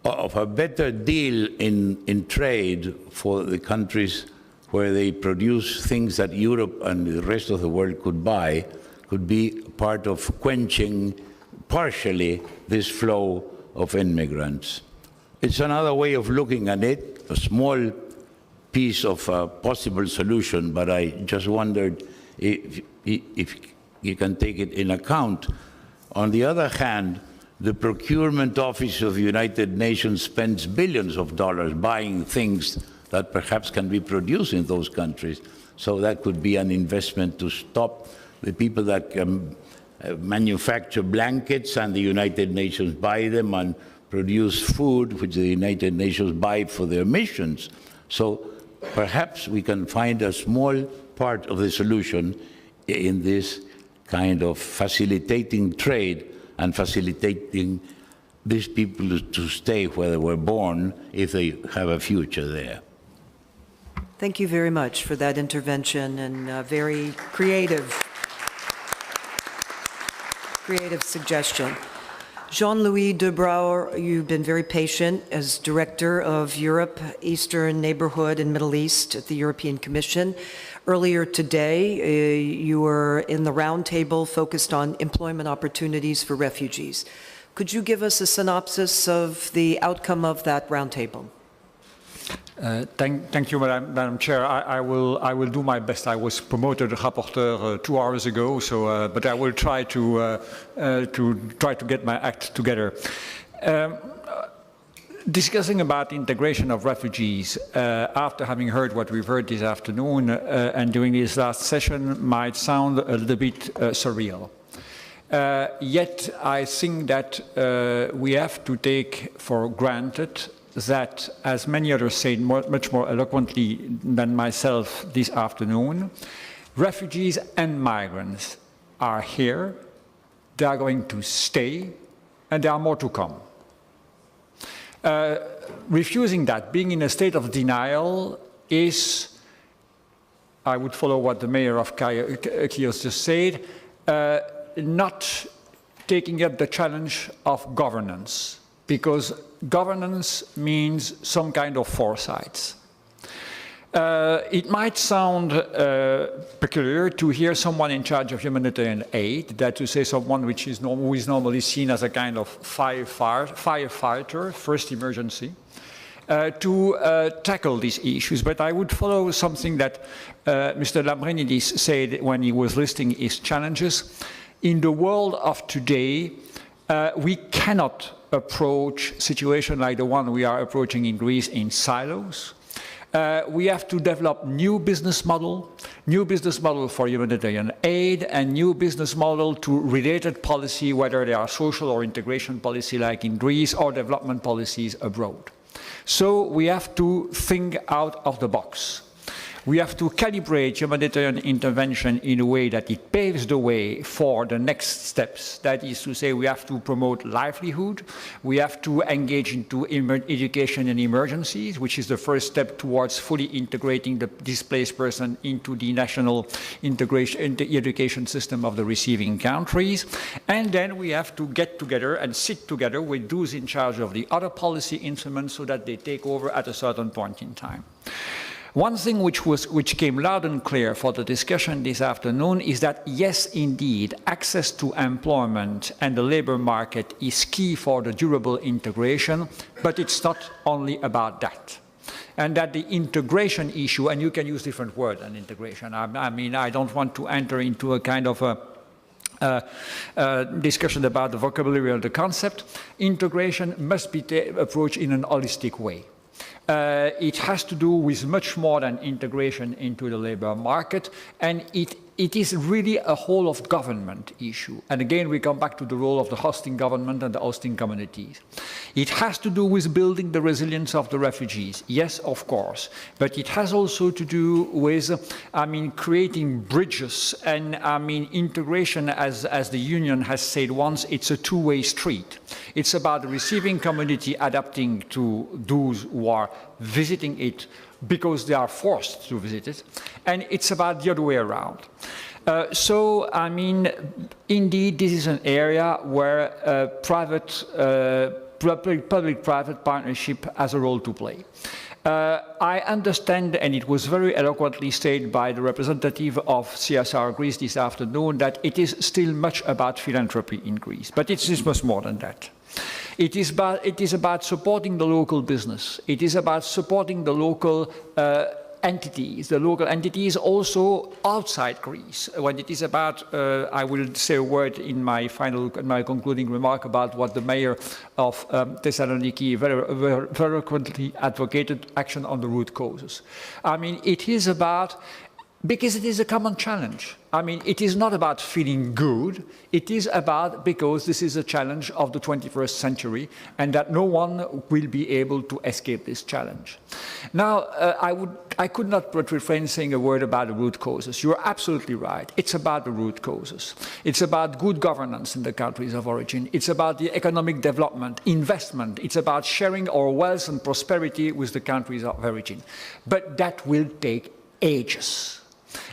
of a better deal in trade for the countries where they produce things that Europe and the rest of the world could buy could be part of quenching partially this flow of immigrants. It's another way of looking at it, a small piece of a possible solution, but I just wondered if you can take it in account. On the other hand, the procurement office of the United Nations spends billions of dollars buying things that perhaps can be produced in those countries. So that could be an investment to stop the people that can manufacture blankets and the United Nations buy them and produce food which the United Nations buy for their missions. So perhaps we can find a small part of the solution in this kind of facilitating trade and facilitating these people to stay where they were born if they have a future there. Thank you very much for that intervention and very creative suggestion. Jean-Louis de Brouwer, you've been very patient as Director of Europe, Eastern Neighborhood and Middle East at the European Commission. Earlier today, you were in the roundtable focused on employment opportunities for refugees. Could you give us a synopsis of the outcome of that roundtable? Thank you, Madam Chair. I will do my best. I was promoted rapporteur 2 hours ago, so but I will try to get my act together. Discussing about integration of refugees after having heard what we've heard this afternoon and during this last session might sound a little bit surreal. Yet I think that we have to take for granted that, as many others said much more eloquently than myself this afternoon, refugees and migrants are here, they are going to stay, and there are more to come. Refusing that, being in a state of denial is, I would follow what the mayor of Chios just said, not taking up the challenge of governance, because governance means some kind of foresight. It might sound peculiar to hear someone in charge of humanitarian aid, that to say someone who is normally seen as a kind of firefighter, first emergency, to tackle these issues. But I would follow something that Mr. Lambrinidis said when he was listing his challenges. In the world of today, we cannot approach a situation like the one we are approaching in Greece in silos. We have to develop new business model for humanitarian aid, and new business model to related policy, whether they are social or integration policy like in Greece, or development policies abroad. So we have to think out of the box. We have to calibrate humanitarian intervention in a way that it paves the way for the next steps. That is to say, we have to promote livelihood. We have to engage into education and emergencies, which is the first step towards fully integrating the displaced person into the national integration, in the education system of the receiving countries. And then we have to get together and sit together with those in charge of the other policy instruments so that they take over at a certain point in time. One thing which came loud and clear for the discussion this afternoon is that, yes, indeed, access to employment and the labor market is key for the durable integration, but it's not only about that. And that the integration issue, and you can use different words than integration. I mean, I don't want to enter into a kind of discussion about the vocabulary of the concept. Integration must be approached in an holistic way. It has to do with much more than integration into the labor market, and it is really a whole of government issue. And again, we come back to the role of the hosting government and the hosting communities. It has to do with building the resilience of the refugees, yes, of course, but it has also to do with, creating bridges and, integration, as the Union has said once, it's a two-way street. It's about the receiving community adapting to those who are visiting it because they are forced to visit it, and it's about the other way around. Indeed, this is an area where public-private partnership has a role to play. I understand, and it was very eloquently stated by the representative of CSR Greece this afternoon, that it is still much about philanthropy in Greece, but it is much more than that. It is about supporting the local business. It is about supporting the local entities also outside Greece. When it is about, I will say a word in my concluding remark about what the mayor of Thessaloniki very frequently advocated, action on the root causes. It is about, because it is a common challenge. It is not about feeling good. It is about, because this is a challenge of the 21st century, and that no one will be able to escape this challenge. Now, I could not but refrain saying a word about the root causes. You're absolutely right. It's about the root causes. It's about good governance in the countries of origin. It's about the economic development, investment. It's about sharing our wealth and prosperity with the countries of origin. But that will take ages.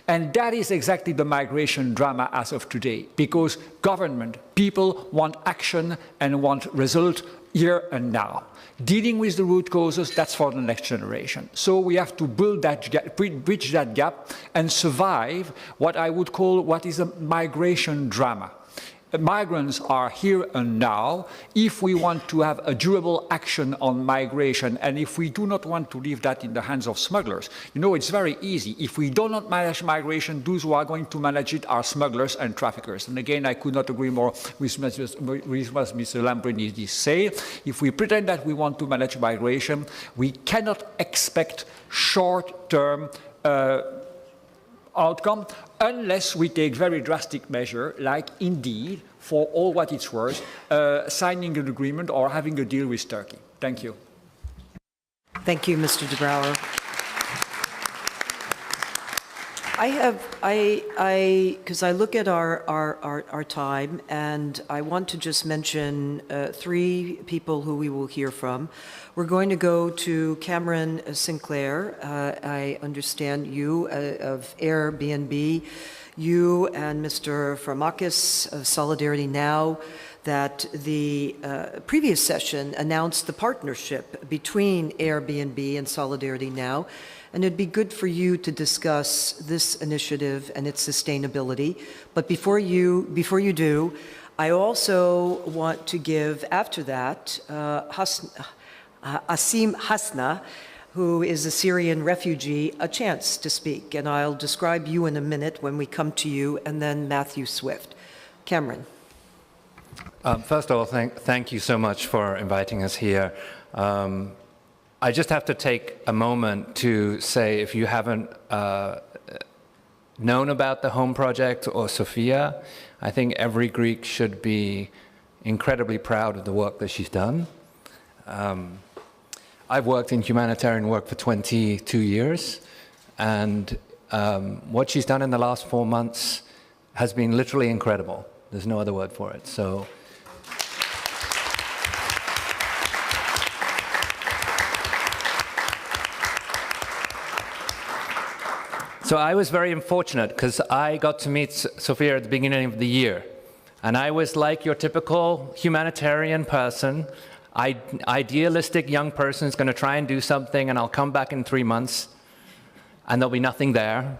And that is exactly the migration drama as of today, because government, people want action and want result here and now. Dealing with the root causes, that's for the next generation. So we have to build that gap, bridge that gap, and survive what I would call what is a migration drama. Migrants are here and now. If we want to have a durable action on migration, and if we do not want to leave that in the hands of smugglers, it's very easy. If we do not manage migration, those who are going to manage it are smugglers and traffickers. And again, I could not agree more with what Mr. Lambrinidis said. If we pretend that we want to manage migration, we cannot expect short-term outcome unless we take very drastic measure, like indeed, for all what it's worth, signing an agreement or having a deal with Turkey. Thank you. Thank you, Mr. de Brouwer. Because I look at our time, and I want to just mention three people who we will hear from. We're going to go to Cameron Sinclair. I understand you of Airbnb, you and Mr. Farmakis of Solidarity Now, that the previous session announced the partnership between Airbnb and Solidarity Now. And it'd be good for you to discuss this initiative and its sustainability. But before you do, I also want to give, after that, Asim Hasna, who is a Syrian refugee, a chance to speak. And I'll describe you in a minute when we come to you, and then Matthew Swift. Cameron. First of all, thank you so much for inviting us here. I just have to take a moment to say, if you haven't known about the Home Project or Sophia, I think every Greek should be incredibly proud of the work that she's done. I've worked in humanitarian work for 22 years, and what she's done in the last 4 months has been literally incredible. There's no other word for it. So I was very unfortunate because I got to meet Sophia at the beginning of the year. And I was like your typical humanitarian person, idealistic young person who's going to try and do something, and I'll come back in 3 months. and there'll be nothing there.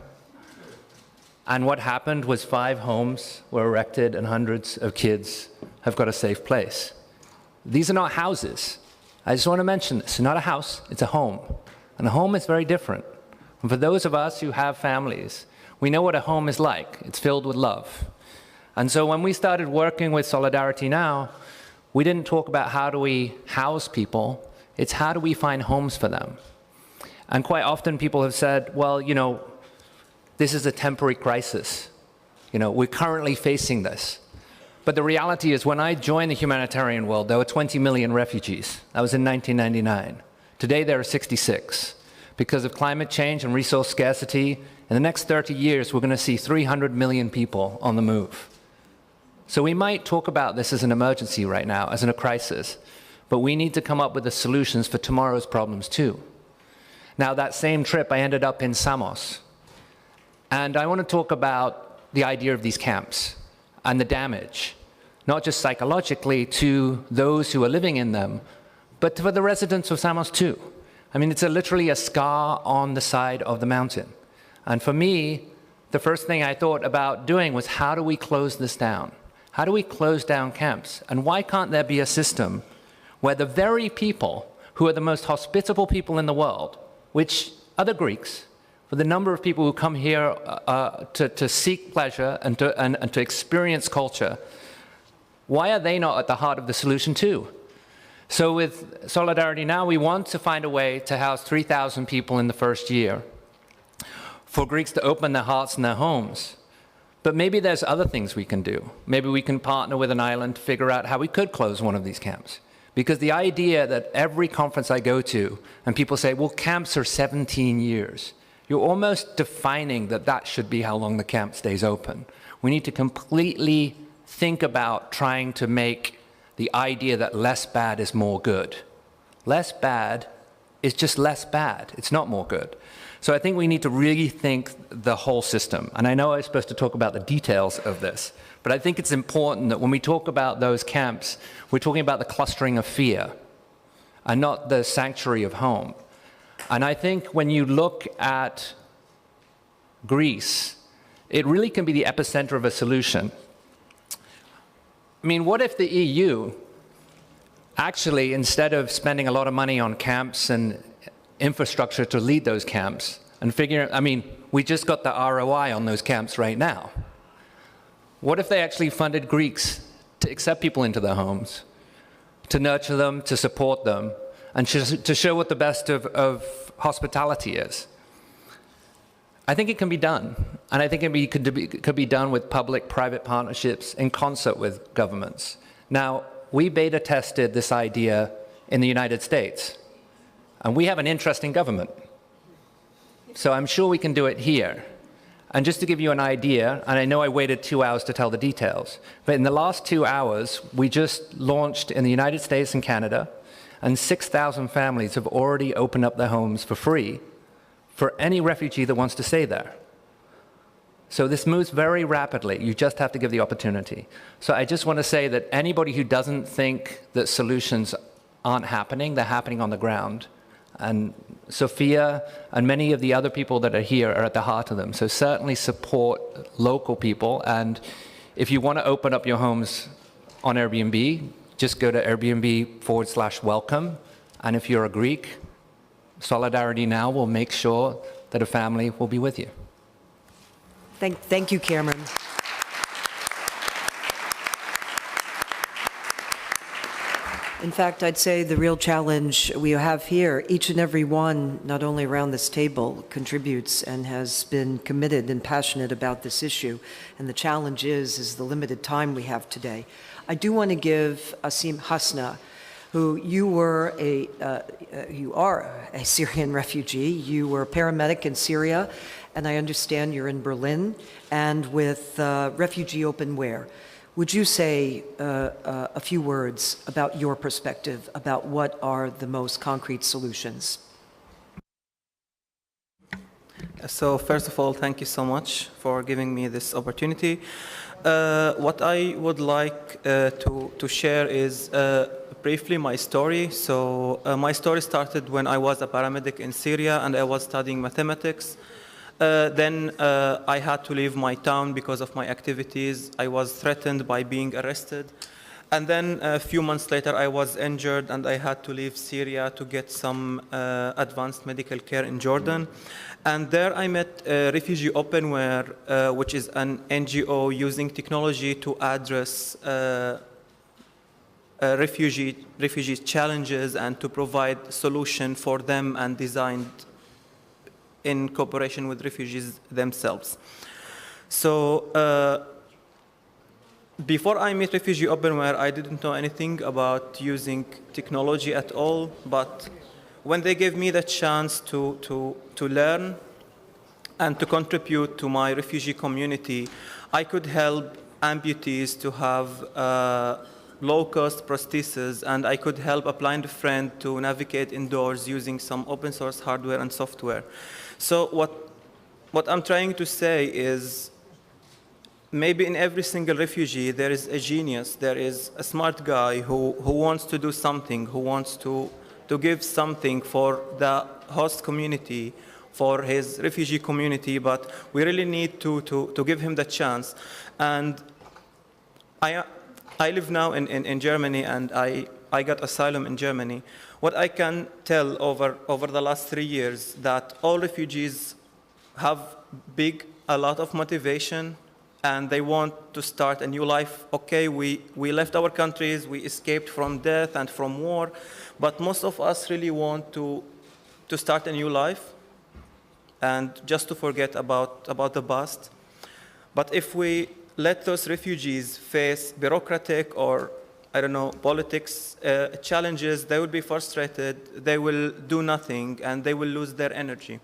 And what happened was 5 homes were erected and hundreds of kids have got a safe place. These are not houses. I just want to mention this. It's not a house, it's a home. And a home is very different. And for those of us who have families, we know what a home is like. It's filled with love. And so when we started working with Solidarity Now, we didn't talk about how do we house people, it's how do we find homes for them. And quite often people have said, well, you know, this is a temporary crisis. You know, we're currently facing this. But the reality is when I joined the humanitarian world, there were 20 million refugees. That was in 1999. Today there are 66. Because of climate change and resource scarcity, in the next 30 years, we're going to see 300 million people on the move. So we might talk about this as an emergency right now, as in a crisis, but we need to come up with the solutions for tomorrow's problems too. Now, that same trip, I ended up in Samos. And I want to talk about the idea of these camps and the damage, not just psychologically to those who are living in them, but for the residents of Samos too. I mean, it's literally a scar on the side of the mountain. And for me, the first thing I thought about doing was how do we close this down? How do we close down camps? And why can't there be a system where the very people who are the most hospitable people in the world, which are the Greeks, for the number of people who come here to seek pleasure and to experience culture, why are they not at the heart of the solution too? So with Solidarity Now, we want to find a way to house 3,000 people in the first year, for Greeks to open their hearts and their homes. But maybe there's other things we can do. Maybe we can partner with an island to figure out how we could close one of these camps. Because the idea that every conference I go to, and people say, well, camps are 17 years. You're almost defining that that should be how long the camp stays open. We need to completely think about trying to make the idea that less bad is more good. Less bad is just less bad. It's not more good. So I think we need to really think the whole system. And I know I was supposed to talk about the details of this, but I think it's important that when we talk about those camps, we're talking about the clustering of fear and not the sanctuary of home. And I think when you look at Greece, it really can be the epicenter of a solution. I mean, what if the EU actually, instead of spending a lot of money on camps and infrastructure to lead those camps, and figure, I mean, we just got the ROI on those camps right now. What if they actually funded Greeks to accept people into their homes, to nurture them, to support them, and to show what the best of hospitality is? I think it can be done. And I think it could be done with public-private partnerships in concert with governments. Now, we beta tested this idea in the United States. And we have an interesting government. So I'm sure we can do it here. And just to give you an idea, and I know I waited 2 hours to tell the details, but in the last 2 hours, we just launched in the United States and Canada, and 6,000 families have already opened up their homes for free for any refugee that wants to stay there. So this moves very rapidly. You just have to give the opportunity. So I just want to say that anybody who doesn't think that solutions aren't happening, they're happening on the ground. And Sophia and many of the other people that are here are at the heart of them. So certainly support local people. And if you want to open up your homes on Airbnb, just go to Airbnb/welcome. And if you're a Greek, Solidarity Now will make sure that a family will be with you. Thank you, Cameron. In fact, I'd say the real challenge we have here, each and every one, not only around this table, contributes and has been committed and passionate about this issue. And the challenge is the limited time we have today. I do want to give Asim Hasna, who you are a Syrian refugee. You were a paramedic in Syria, and I understand you're in Berlin, and with Refugee Open Where. Would you say a few words about your perspective, about what are the most concrete solutions? So first of all, thank you so much for giving me this opportunity. What I would like to share is briefly my story. So my story started when I was a paramedic in Syria and I was studying mathematics. Then I had to leave my town because of my activities. I was threatened by being arrested. And then a few months later, I was injured and I had to leave Syria to get some advanced medical care in Jordan. And there I met Refugee Openware, which is an NGO using technology to address refugee challenges and to provide solution for them and designed in cooperation with refugees themselves. So before I met Refugee Openware, I didn't know anything about using technology at all, but when they gave me the chance to learn and to contribute to my refugee community, I could help amputees to have low-cost prostheses, and I could help a blind friend to navigate indoors using some open-source hardware and software. So what I'm trying to say is, maybe in every single refugee there is a genius, there is a smart guy who wants to do something, who wants to give something for the host community, for his refugee community, but we really need to give him the chance. And I live now in Germany, and I got asylum in Germany. What I can tell over the last 3 years, that all refugees have a lot of motivation, and they want to start a new life. Okay, we left our countries, we escaped from death and from war, but most of us really want to start a new life and just to forget about the past. But if we let those refugees face bureaucratic or, I don't know, politics challenges, they will be frustrated, they will do nothing, and they will lose their energy.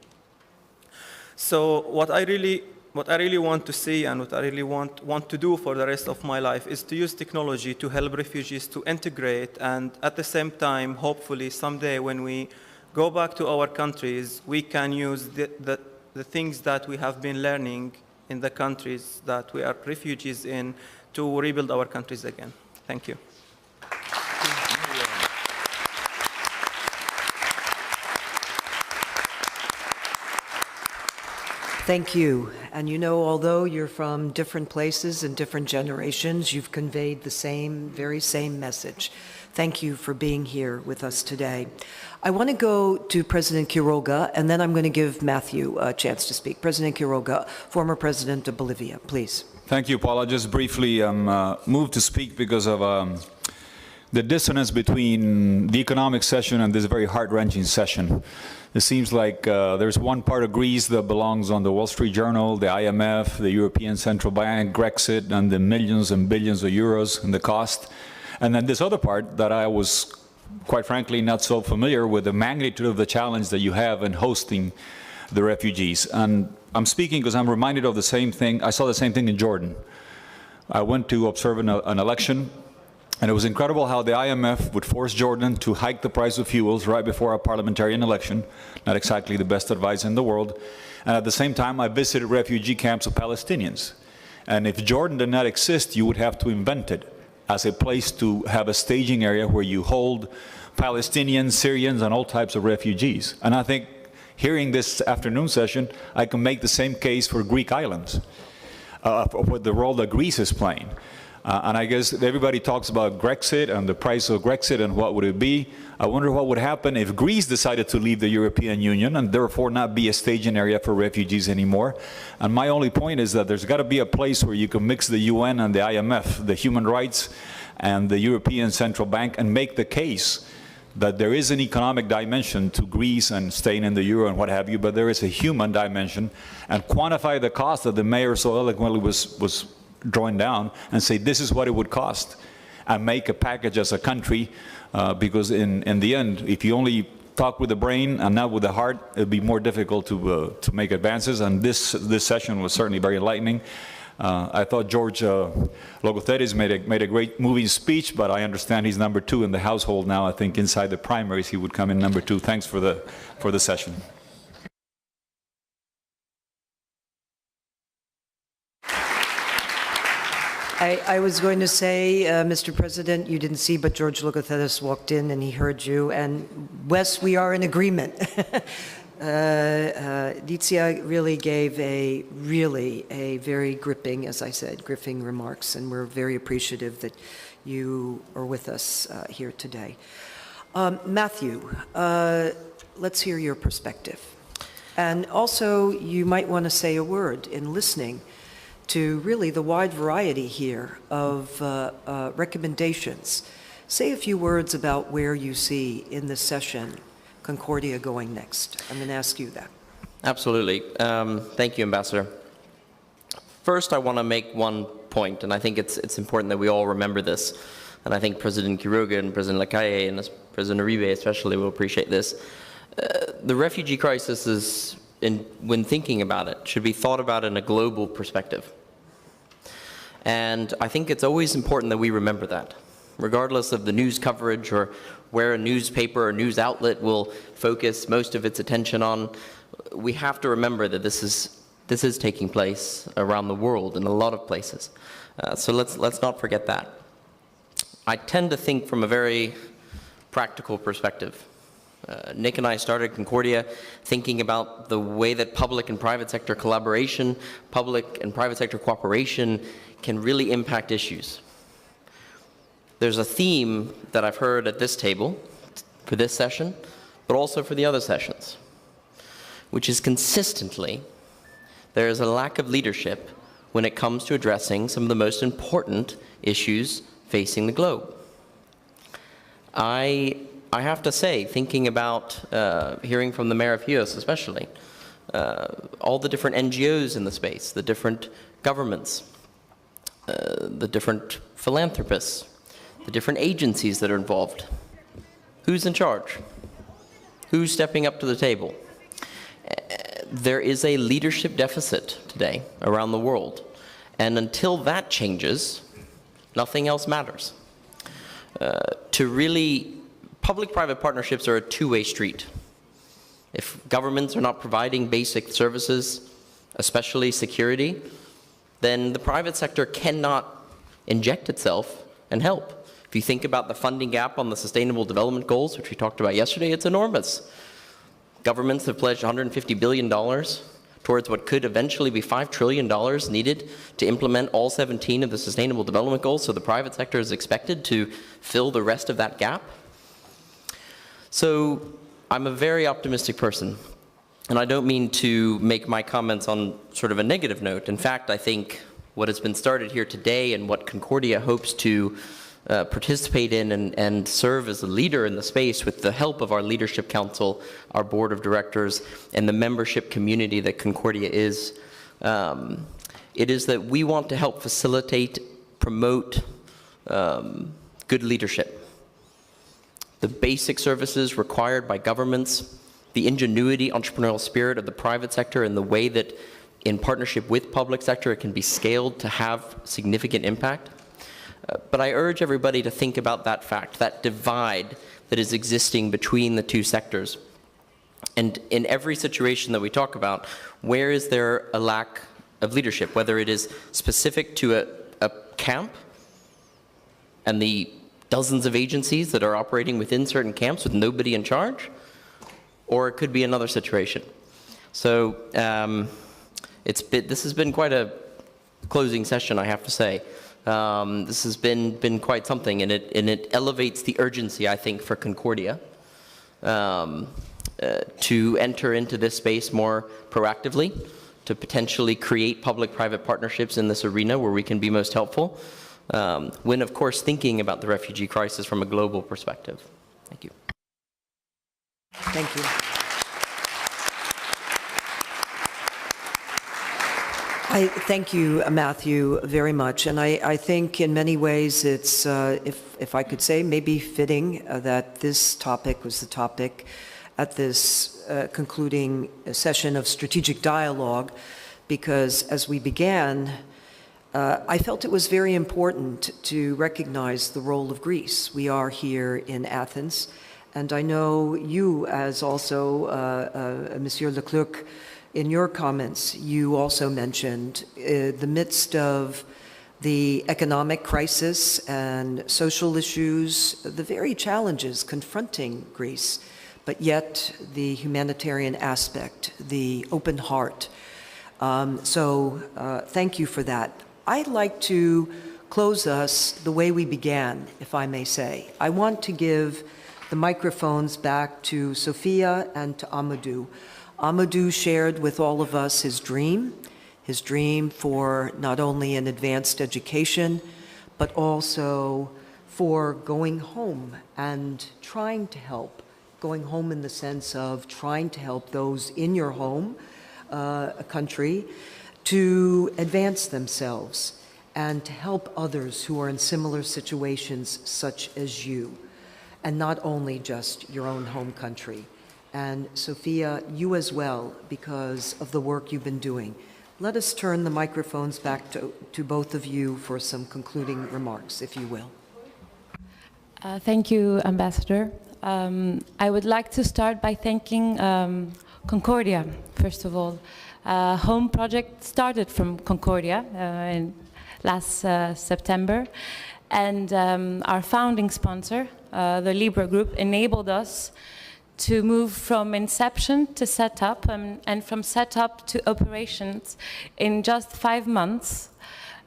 So what I really want to see and what I really want to do for the rest of my life is to use technology to help refugees to integrate, and at the same time, hopefully someday when we go back to our countries, we can use the things that we have been learning in the countries that we are refugees in to rebuild our countries again. Thank you. Thank you. And you know, although you're from different places and different generations, you've conveyed the very same message. Thank you for being here with us today. I want to go to President Quiroga, and then I'm going to give Matthew a chance to speak. President Quiroga, former president of Bolivia, please. Thank you, Paula. Just briefly, I'm moved to speak because of the dissonance between the economic session and this very heart-wrenching session. It seems like there's one part of Greece that belongs on the Wall Street Journal, the IMF, the European Central Bank, Brexit, and the millions and billions of euros and the cost. And then this other part that I was, quite frankly, not so familiar with the magnitude of the challenge that you have in hosting the refugees. And I'm speaking because I'm reminded of the same thing. I saw the same thing in Jordan. I went to observe an election, and it was incredible how the IMF would force Jordan to hike the price of fuels right before a parliamentarian election. Not exactly the best advice in the world. And at the same time, I visited refugee camps of Palestinians. And if Jordan did not exist, you would have to invent it as a place to have a staging area where you hold Palestinians, Syrians, and all types of refugees. And I think hearing this afternoon session, I can make the same case for Greek islands, for the role that Greece is playing. And I guess everybody talks about Brexit and the price of Brexit and what would it be. I wonder what would happen if Greece decided to leave the European Union and therefore not be a staging area for refugees anymore. And my only point is that there's got to be a place where you can mix the UN and the IMF, the human rights and the European Central Bank, and make the case that there is an economic dimension to Greece and staying in the euro and what have you, but there is a human dimension, and quantify the cost that the mayor so eloquently was drawing down and say this is what it would cost, and make a package as a country, because in the end, if you only talk with the brain and not with the heart, it'd be more difficult to make advances. And this session was certainly very enlightening. I thought George Logotheris made a great moving speech, but I understand he's number 2 in the household now. I think inside the primaries he would come in number 2. Thanks for the session. I was going to say, Mr. President, you didn't see, but George Logotheris walked in and he heard you. And Wes, we are in agreement. Ditzia really gave a very gripping, as I said, gripping remarks, and we're very appreciative that you are with us here today. Matthew, let's hear your perspective. And also, you might want to say a word in listening to really the wide variety here of recommendations. Say a few words about where you see in this session Concordia going next. I'm going to ask you that. Absolutely. Thank you, Ambassador. First, I want to make one point, and I think it's important that we all remember this. And I think President Quiroga and President Leclerc and President Uribe especially will appreciate this. The refugee crisis is, when thinking about it, should be thought about in a global perspective. And I think it's always important that we remember that, regardless of the news coverage or where a newspaper or news outlet will focus most of its attention on. We have to remember that this is taking place around the world in a lot of places. So let's not forget that. I tend to think from a very practical perspective. Nick and I started Concordia thinking about the way that public and private sector collaboration, public and private sector cooperation can really impact issues. There's a theme that I've heard at this table for this session, but also for the other sessions, which is consistently there is a lack of leadership when it comes to addressing some of the most important issues facing the globe. I have to say, thinking about hearing from the mayor of Chios especially, all the different NGOs in the space, the different governments, the different philanthropists, the different agencies that are involved. Who's in charge? Who's stepping up to the table? There is a leadership deficit today around the world, and until that changes, nothing else matters. Public-private partnerships are a two-way street. If governments are not providing basic services, especially security, then the private sector cannot inject itself and help. If you think about the funding gap on the Sustainable Development Goals, which we talked about yesterday, it's enormous. Governments have pledged $150 billion towards what could eventually be $5 trillion needed to implement all 17 of the Sustainable Development Goals, so the private sector is expected to fill the rest of that gap. So I'm a very optimistic person, and I don't mean to make my comments on sort of a negative note. In fact, I think what has been started here today and what Concordia hopes to participate in and serve as a leader in the space with the help of our Leadership Council, our Board of Directors, and the membership community that Concordia is, it is that we want to help facilitate, promote good leadership. The basic services required by governments, the ingenuity, entrepreneurial spirit of the private sector, and the way that in partnership with public sector it can be scaled to have significant impact. But I urge everybody to think about that fact, that divide that is existing between the two sectors. And in every situation that we talk about, where is there a lack of leadership, whether it is specific to a camp and the dozens of agencies that are operating within certain camps with nobody in charge, or it could be another situation. So this has been quite a closing session, I have to say. This has been quite something, and it elevates the urgency, I think, for Concordia to enter into this space more proactively, to potentially create public-private partnerships in this arena where we can be most helpful, when, of course, thinking about the refugee crisis from a global perspective. Thank you. Thank you. I thank you, Matthew, very much. And I think in many ways it's, if I could say, maybe fitting that this topic was the topic at this concluding session of strategic dialogue, because as we began, I felt it was very important to recognize the role of Greece. We are here in Athens, and I know you, as also Monsieur Leclerc, in your comments, you also mentioned the midst of the economic crisis and social issues, the very challenges confronting Greece, but yet the humanitarian aspect, the open heart. Thank you for that. I'd like to close us the way we began, if I may say. I want to give the microphones back to Sophia and to Amadou. Amadou shared with all of us his dream for not only an advanced education, but also for going home and trying to help. Going home in the sense of trying to help those in your home country to advance themselves and to help others who are in similar situations such as you, and not only just your own home country. And Sophia, you as well, because of the work you've been doing. Let us turn the microphones back to both of you for some concluding remarks, if you will. Thank you, Ambassador. I would like to start by thanking Concordia, first of all. Home project started from Concordia in last September, and our founding sponsor, the Libra Group, enabled us to move from inception to setup and from setup to operations in just 5 months,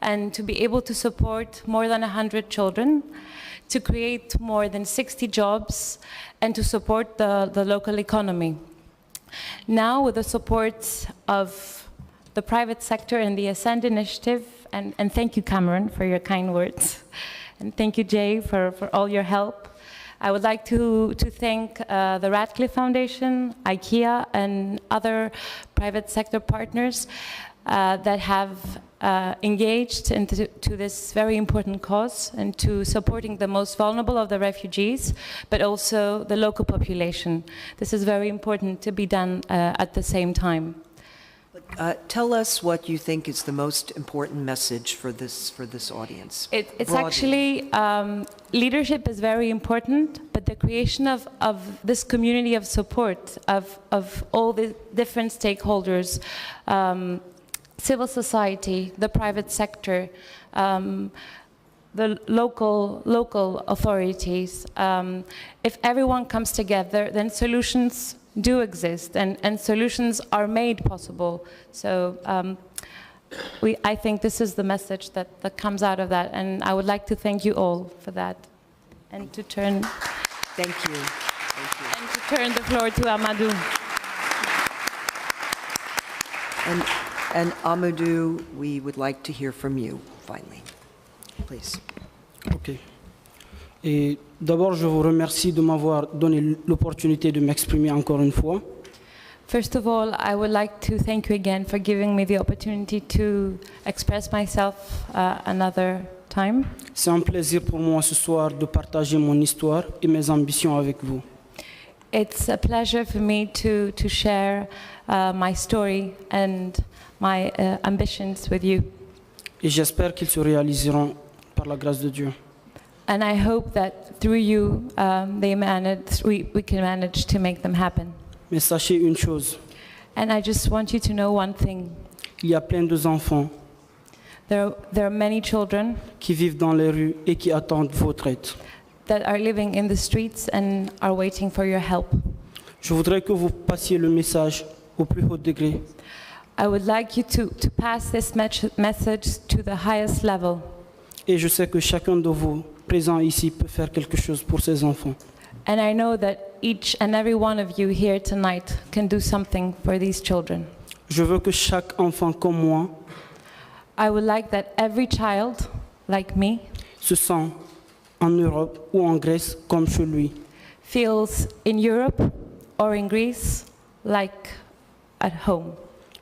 and to be able to support more than 100 children, to create more than 60 jobs, and to support the local economy. Now, with the support of the private sector and the Ascend initiative, and thank you, Cameron, for your kind words, and thank you, Jay, for all your help. I would like to thank the Radcliffe Foundation, IKEA, and other private sector partners that have engaged into this very important cause and to supporting the most vulnerable of the refugees, but also the local population. This is very important to be done at the same time. Tell us what you think is the most important message for this audience. It's actually, leadership is very important, but the creation of this community of support of all the different stakeholders, civil society, the private sector, the local authorities. If everyone comes together, then solutions do exist, and solutions are made possible. So I think this is the message that comes out of that, and I would like to thank you all for that. And to turn... Thank you. Thank you. And to turn the floor to Amadou. And Amadou, we would like to hear from you, finally. Please. OK. Et d'abord, je vous remercie de m'avoir donné l'opportunité de m'exprimer encore une fois. First of all, I would like to thank you again for giving me the opportunity to express myself another time. C'est un plaisir pour moi ce soir de partager mon histoire et mes ambitions avec vous. It's a pleasure for me to share my story and my ambitions with you. Et j'espère qu'ils se réaliseront par la grâce de Dieu. And I hope that through you, we can manage to make them happen. Mais sachez une chose. And I just want you to know one thing. Il y a plein d'enfants There are many children qui vivent dans les rues et qui attendent votre aide. That are living in the streets and are waiting for your help. Je voudrais que vous passiez le message au plus haut degré. I would like you to pass this message to the highest level. Et je sais que chacun de vous présent ici peut faire quelque chose pour ces enfants. And I know that each and every one of you here tonight can do something for these children. Je veux que chaque enfant comme moi I would like that every child, like me, se sent en Europe ou en Grèce comme chez lui. Feels in Europe or in Greece like at home.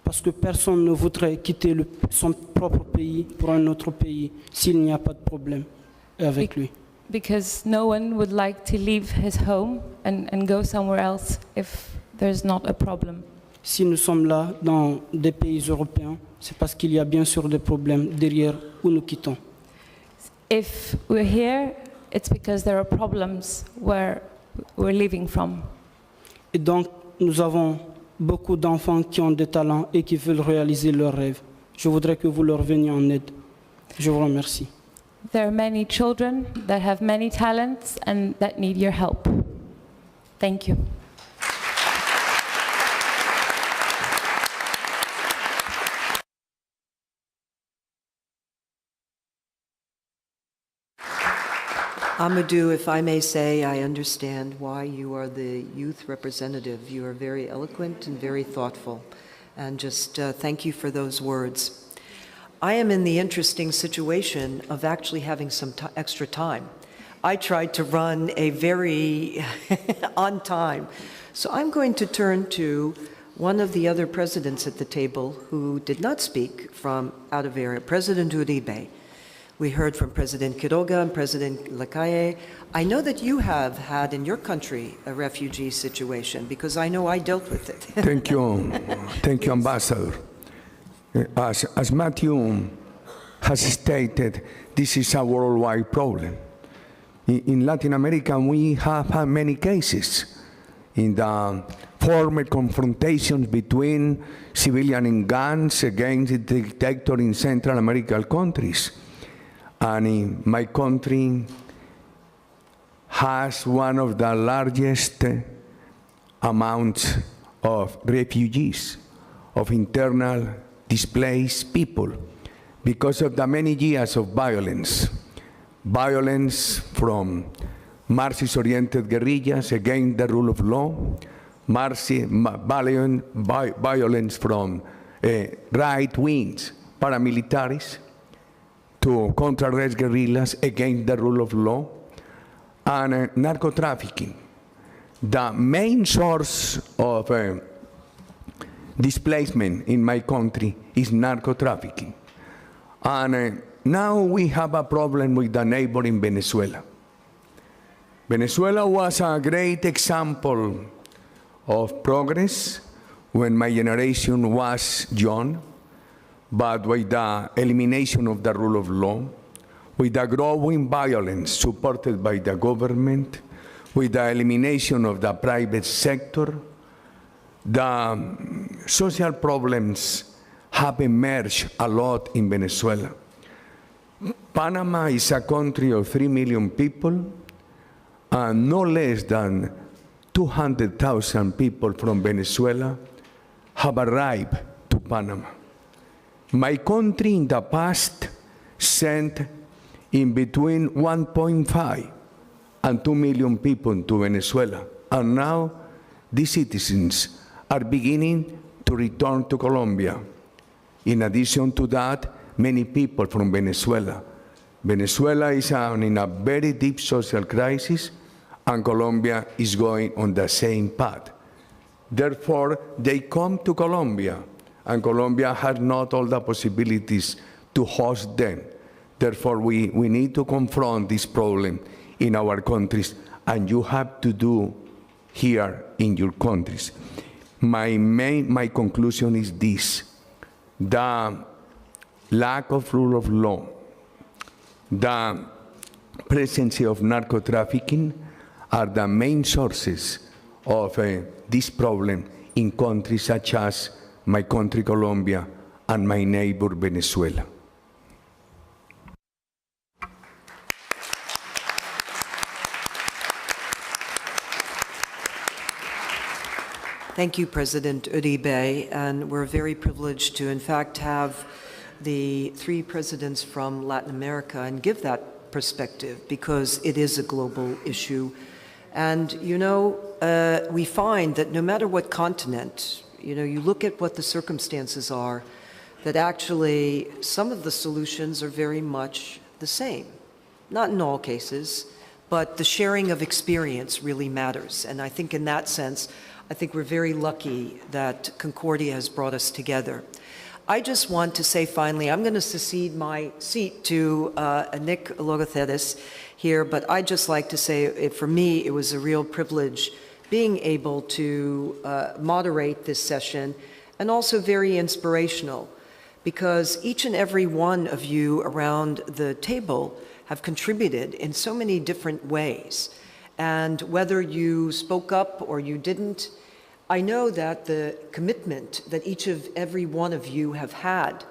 Parce que personne ne voudrait quitter son propre pays pour un autre pays s'il n'y a pas de problème avec lui. Because no one would like to leave his home and go somewhere else if there's not a problem. Si nous sommes là dans des pays européens, c'est parce qu'il y a bien sûr des problèmes derrière où nous quittons. If we're here, it's because there are problems where we're leaving from. Et donc, nous avons beaucoup d'enfants qui ont des talents et qui veulent réaliser leurs rêves. Je voudrais que vous leur veniez en aide. Je vous remercie. There are many children that have many talents and that need your help. Thank you. Amadou, if I may say, I understand why you are the youth representative. You are very eloquent and very thoughtful. And just thank you for those words. I am in the interesting situation of actually having some extra time. I tried to run a very on time. So I'm going to turn to one of the other presidents at the table who did not speak from out of area, President Uribe. We heard from President Quiroga and President Leclerc. I know that you have had in your country a refugee situation because I know I dealt with it. Thank you. Thank you, Ambassador. As Matthew has stated, this is a worldwide problem. In Latin America, we have had many cases in the former confrontations between civilian and guns against the dictator in Central American countries. And in my country has one of the largest amounts of refugees, of internal displaced people, because of the many years of violence. Violence from Marxist-oriented guerrillas against the rule of law, violence from right-wing paramilitaries, to counter-arrest guerrillas against the rule of law, and narco-trafficking. The main source of displacement in my country is narco-trafficking. And now we have a problem with the neighboring Venezuela. Venezuela was a great example of progress when my generation was young, but with the elimination of the rule of law, with the growing violence supported by the government, with the elimination of the private sector, the social problems have emerged a lot in Venezuela. Panama is a country of 3 million people, and no less than 200,000 people from Venezuela have arrived to Panama. My country in the past sent in between 1.5 and 2 million people to Venezuela, and now these citizens are beginning to return to Colombia. In addition to that, many people from Venezuela. Venezuela is in a very deep social crisis, and Colombia is going on the same path. Therefore, they come to Colombia, and Colombia has not all the possibilities to host them. Therefore, we need to confront this problem in our countries, and you have to do here in your countries. My conclusion is this: the lack of rule of law, the presence of narco-trafficking are the main sources of this problem in countries such as my country, Colombia, and my neighbor, Venezuela. Thank you, President Uribe, and we're very privileged to, in fact, have the 3 presidents from Latin America and give that perspective because it is a global issue. And, you know, we find that no matter what continent, you know, you look at what the circumstances are, that actually some of the solutions are very much the same. Not in all cases, but the sharing of experience really matters. And I think in that sense, I think we're very lucky that Concordia has brought us together. I just want to say finally, I'm going to cede my seat to Nick Logotheris here, but I'd just like to say, for me, it was a real privilege being able to moderate this session, and also very inspirational, because each and every one of you around the table have contributed in so many different ways. And whether you spoke up or you didn't, I know that the commitment that each of every one of you have had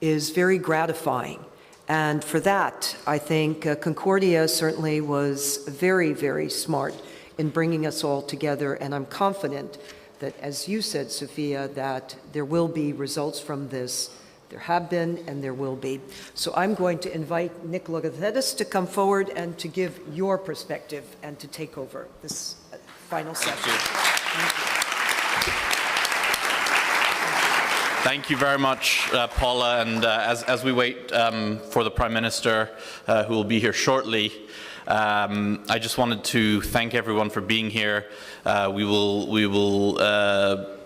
is very gratifying. And for that, I think Concordia certainly was very, very smart in bringing us all together. And I'm confident that, as you said, Sophia, that there will be results from this There have been and there will be. So I'm going to invite Nick Logothetis to come forward and to give your perspective and to take over this final session. Thank you very much, Paula. And as we wait for the Prime Minister, who will be here shortly, I just wanted to thank everyone for being here. We will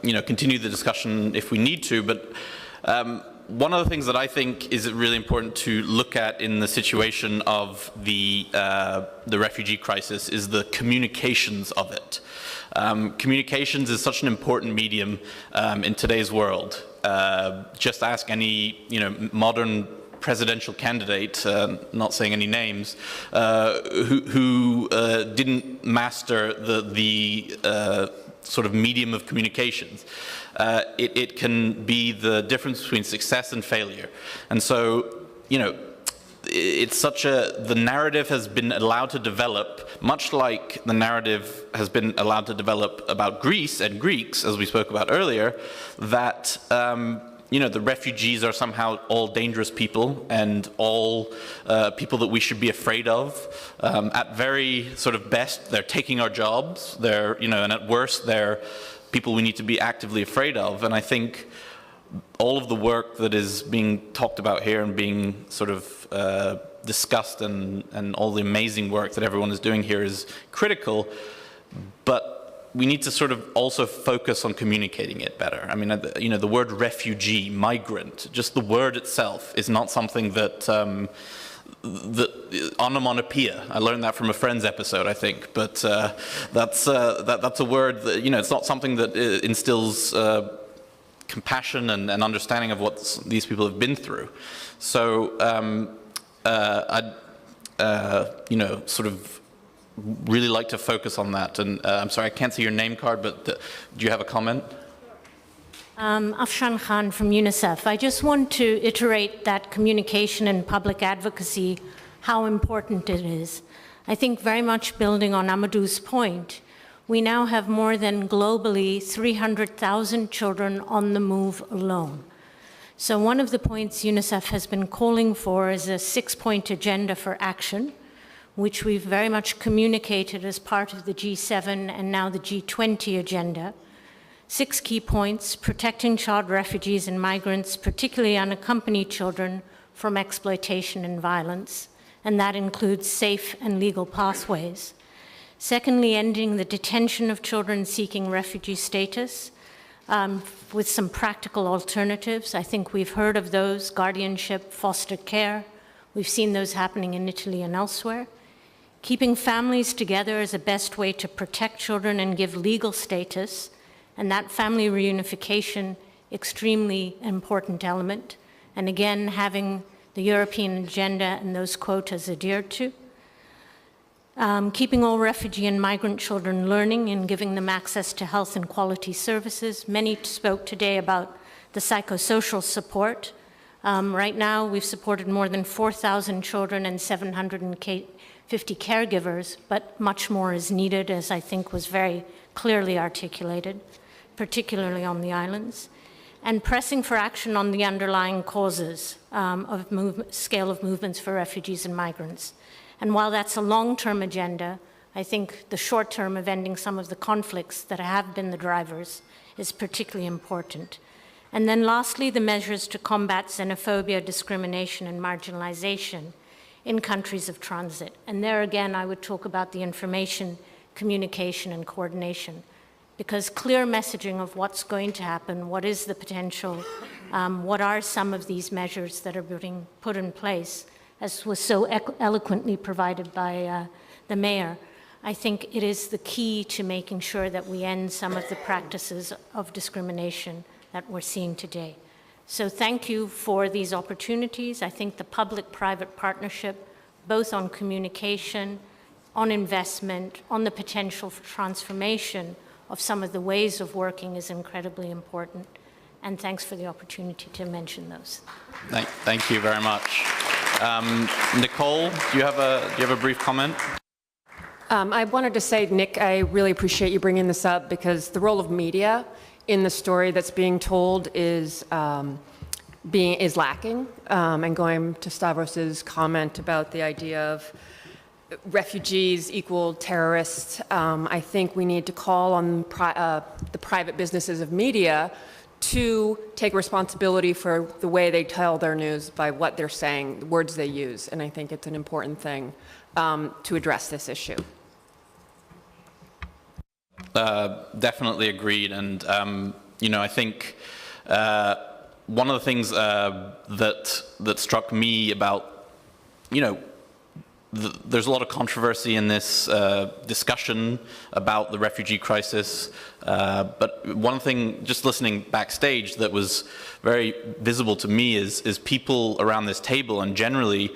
continue the discussion if we need to. But one of the things that I think is really important to look at in the situation of the refugee crisis is the communications of it. Communications is such an important medium in today's world. Just ask any modern presidential candidate, not saying any names, who didn't master the sort of medium of communications. It can be the difference between success and failure. And so, it's the narrative has been allowed to develop, much like the narrative has been allowed to develop about Greece and Greeks, as we spoke about earlier, that the refugees are somehow all dangerous people and all people that we should be afraid of. At very sort of best, they're taking our jobs. They're, and at worst, they're people we need to be actively afraid of. And I think all of the work that is being talked about here and being sort of discussed and all the amazing work that everyone is doing here is critical, but we need to sort of also focus on communicating it better. I mean, the word refugee, migrant, just the word itself is not something that the onomatopoeia. I learned that from a Friends episode, I think, but that's a word that, it's not something that instills compassion and understanding of what these people have been through. So I'd sort of really like to focus on that. And I'm sorry, I can't see your name card, but do you have a comment? Afshan Khan from UNICEF. I just want to iterate that communication and public advocacy, how important it is. I think very much building on Amadou's point, we now have more than globally 300,000 children on the move alone. So one of the points UNICEF has been calling for is a 6-point agenda for action, which we've very much communicated as part of the G7 and now the G20 agenda. 6 key points: protecting child refugees and migrants, particularly unaccompanied children, from exploitation and violence, and that includes safe and legal pathways. Secondly, ending the detention of children seeking refugee status with some practical alternatives. I think we've heard of those: guardianship, foster care. We've seen those happening in Italy and elsewhere. Keeping families together is the best way to protect children and give legal status, and that family reunification, extremely important element. And again, having the European agenda and those quotas adhered to. Keeping all refugee and migrant children learning and giving them access to health and quality services. Many spoke today about the psychosocial support. Right now, we've supported more than 4,000 children and 750 caregivers, but much more is needed, as I think was very clearly articulated, particularly on the islands. And pressing for action on the underlying causes of scale of movements for refugees and migrants. And while that's a long-term agenda, I think the short term of ending some of the conflicts that have been the drivers is particularly important. And then lastly, the measures to combat xenophobia, discrimination, and marginalization in countries of transit. And there again, I would talk about the information, communication, and coordination, because clear messaging of what's going to happen, what is the potential, what are some of these measures that are being put in place, as was so eloquently provided by the mayor. I think it is the key to making sure that we end some of the practices of discrimination that we're seeing today. So thank you for these opportunities. I think the public-private partnership, both on communication, on investment, on the potential for transformation of some of the ways of working is incredibly important. And thanks for the opportunity to mention those. Thank you very much. Nicole, do you have a brief comment? I wanted to say, Nick, I really appreciate you bringing this up, because the role of media in the story that's being told is is lacking. And going to Stavros's comment about the idea of refugees equal terrorists, I think we need to call on the private businesses of media to take responsibility for the way they tell their news by what they're saying, the words they use. And I think it's an important thing to address this issue. Definitely agreed. And, I think one of the things that struck me about, there's a lot of controversy in this discussion about the refugee crisis, but one thing, just listening backstage, that was very visible to me is people around this table, and generally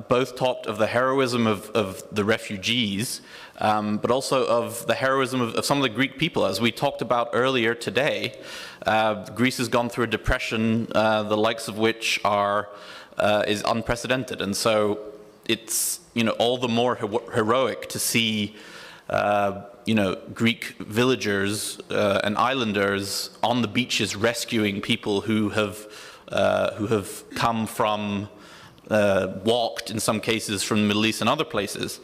both talked of the heroism of the refugees, but also of the heroism of some of the Greek people. As we talked about earlier today, Greece has gone through a depression, the likes of which is unprecedented, and so it's all the more heroic to see Greek villagers and islanders on the beaches rescuing people who have come from walked in some cases from the Middle East and other places.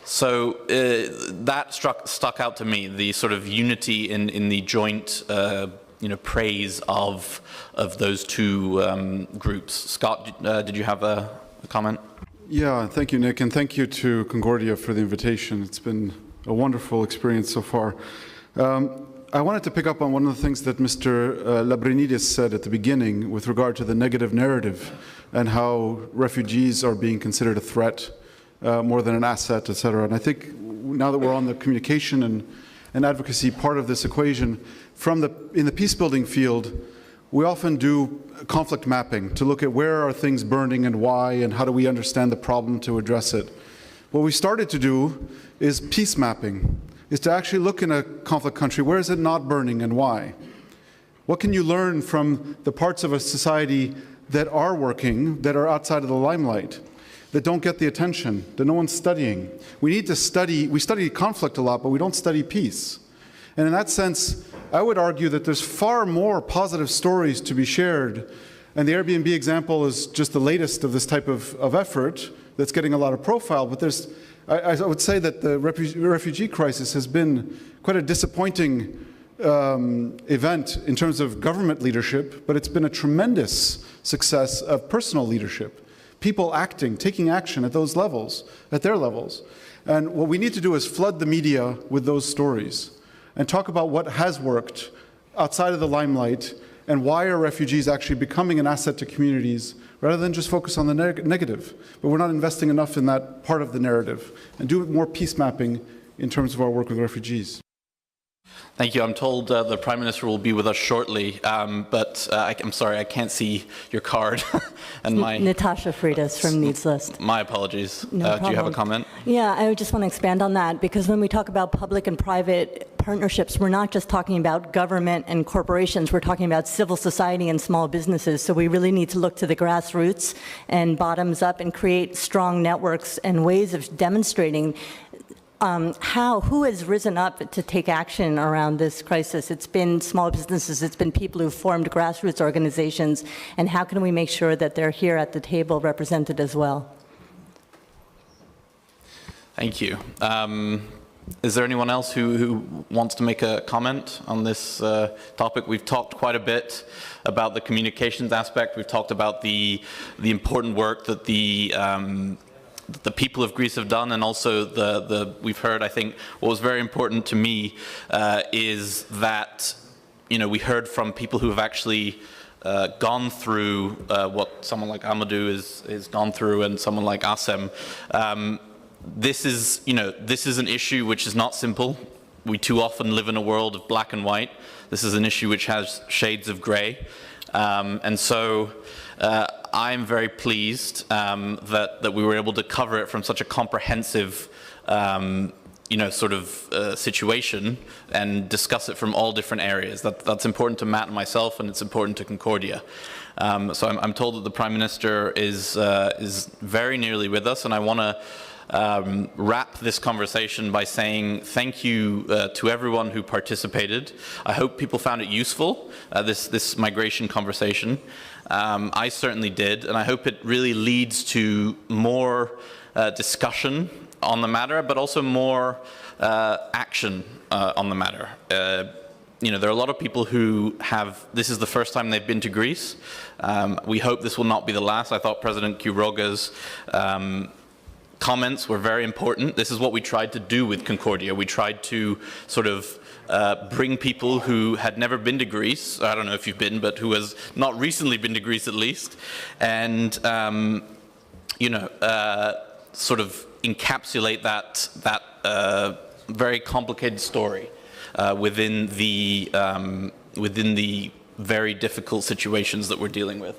So that stuck out to me, the sort of unity in the joint praise of those two groups. Scott, did you have a comment? Yeah, thank you, Nick, and thank you to Concordia for the invitation. It's been a wonderful experience so far. I wanted to pick up on one of the things that Mr. Lambrinidis said at the beginning with regard to the negative narrative and how refugees are being considered a threat more than an asset, etc. And I think now that we're on the communication and advocacy part of this equation, in the peace-building field, we often do conflict mapping to look at where are things burning and why, and how do we understand the problem to address it. What we started to do is peace mapping, is to actually look in a conflict country, where is it not burning and why? What can you learn from the parts of a society that are working, that are outside of the limelight, that don't get the attention, that no one's studying? We study conflict a lot, but we don't study peace. And in that sense, I would argue that there's far more positive stories to be shared. And the Airbnb example is just the latest of this type of effort that's getting a lot of profile. But I would say that the refugee crisis has been quite a disappointing event in terms of government leadership, but it's been a tremendous success of personal leadership. People acting, taking action at those levels, at their levels. And what we need to do is flood the media with those stories and talk about what has worked outside of the limelight and why are refugees actually becoming an asset to communities rather than just focus on the negative. But we're not investing enough in that part of the narrative, and do more peace mapping in terms of our work with refugees. Thank you. I'm told the Prime Minister will be with us shortly, but I'm sorry, I can't see your card. And Natasha Freitas from Needs List. My apologies. No do you have a comment? Yeah, I just want to expand on that, because when we talk about public and private partnerships, we're not just talking about government and corporations, we're talking about civil society and small businesses. So we really need to look to the grassroots and bottoms up and create strong networks and ways of demonstrating who has risen up to take action around this crisis. It's been small businesses, it's been people who've formed grassroots organizations, and how can we make sure that they're here at the table represented as well? Thank you. Is there anyone else who wants to make a comment on this topic? We've talked quite a bit about the communications aspect. We've talked about the important work that the people of Greece have done, and also we've heard, I think, what was very important to me is that, we heard from people who have actually gone through what someone like Amadou has gone through, and someone like Asem. This is an issue which is not simple. We too often live in a world of black and white. This is an issue which has shades of gray. And so I'm very pleased that we were able to cover it from such a comprehensive situation and discuss it from all different areas. That's important to Matt and myself, and it's important to Concordia. So I'm told that the Prime Minister is very nearly with us, and I want to wrap this conversation by saying thank you to everyone who participated. I hope people found it useful, this migration conversation. I certainly did, and I hope it really leads to more discussion on the matter, but also more action on the matter. You know, there are a lot of people who this is the first time they've been to Greece. We hope this will not be the last. I thought President Quiroga's comments were very important. This is what we tried to do with Concordia. We tried to sort of bring people who had never been to Greece, I don't know if you've been, but who has not recently been to Greece at least, and you know, sort of encapsulate that very complicated story within the very difficult situations that we're dealing with.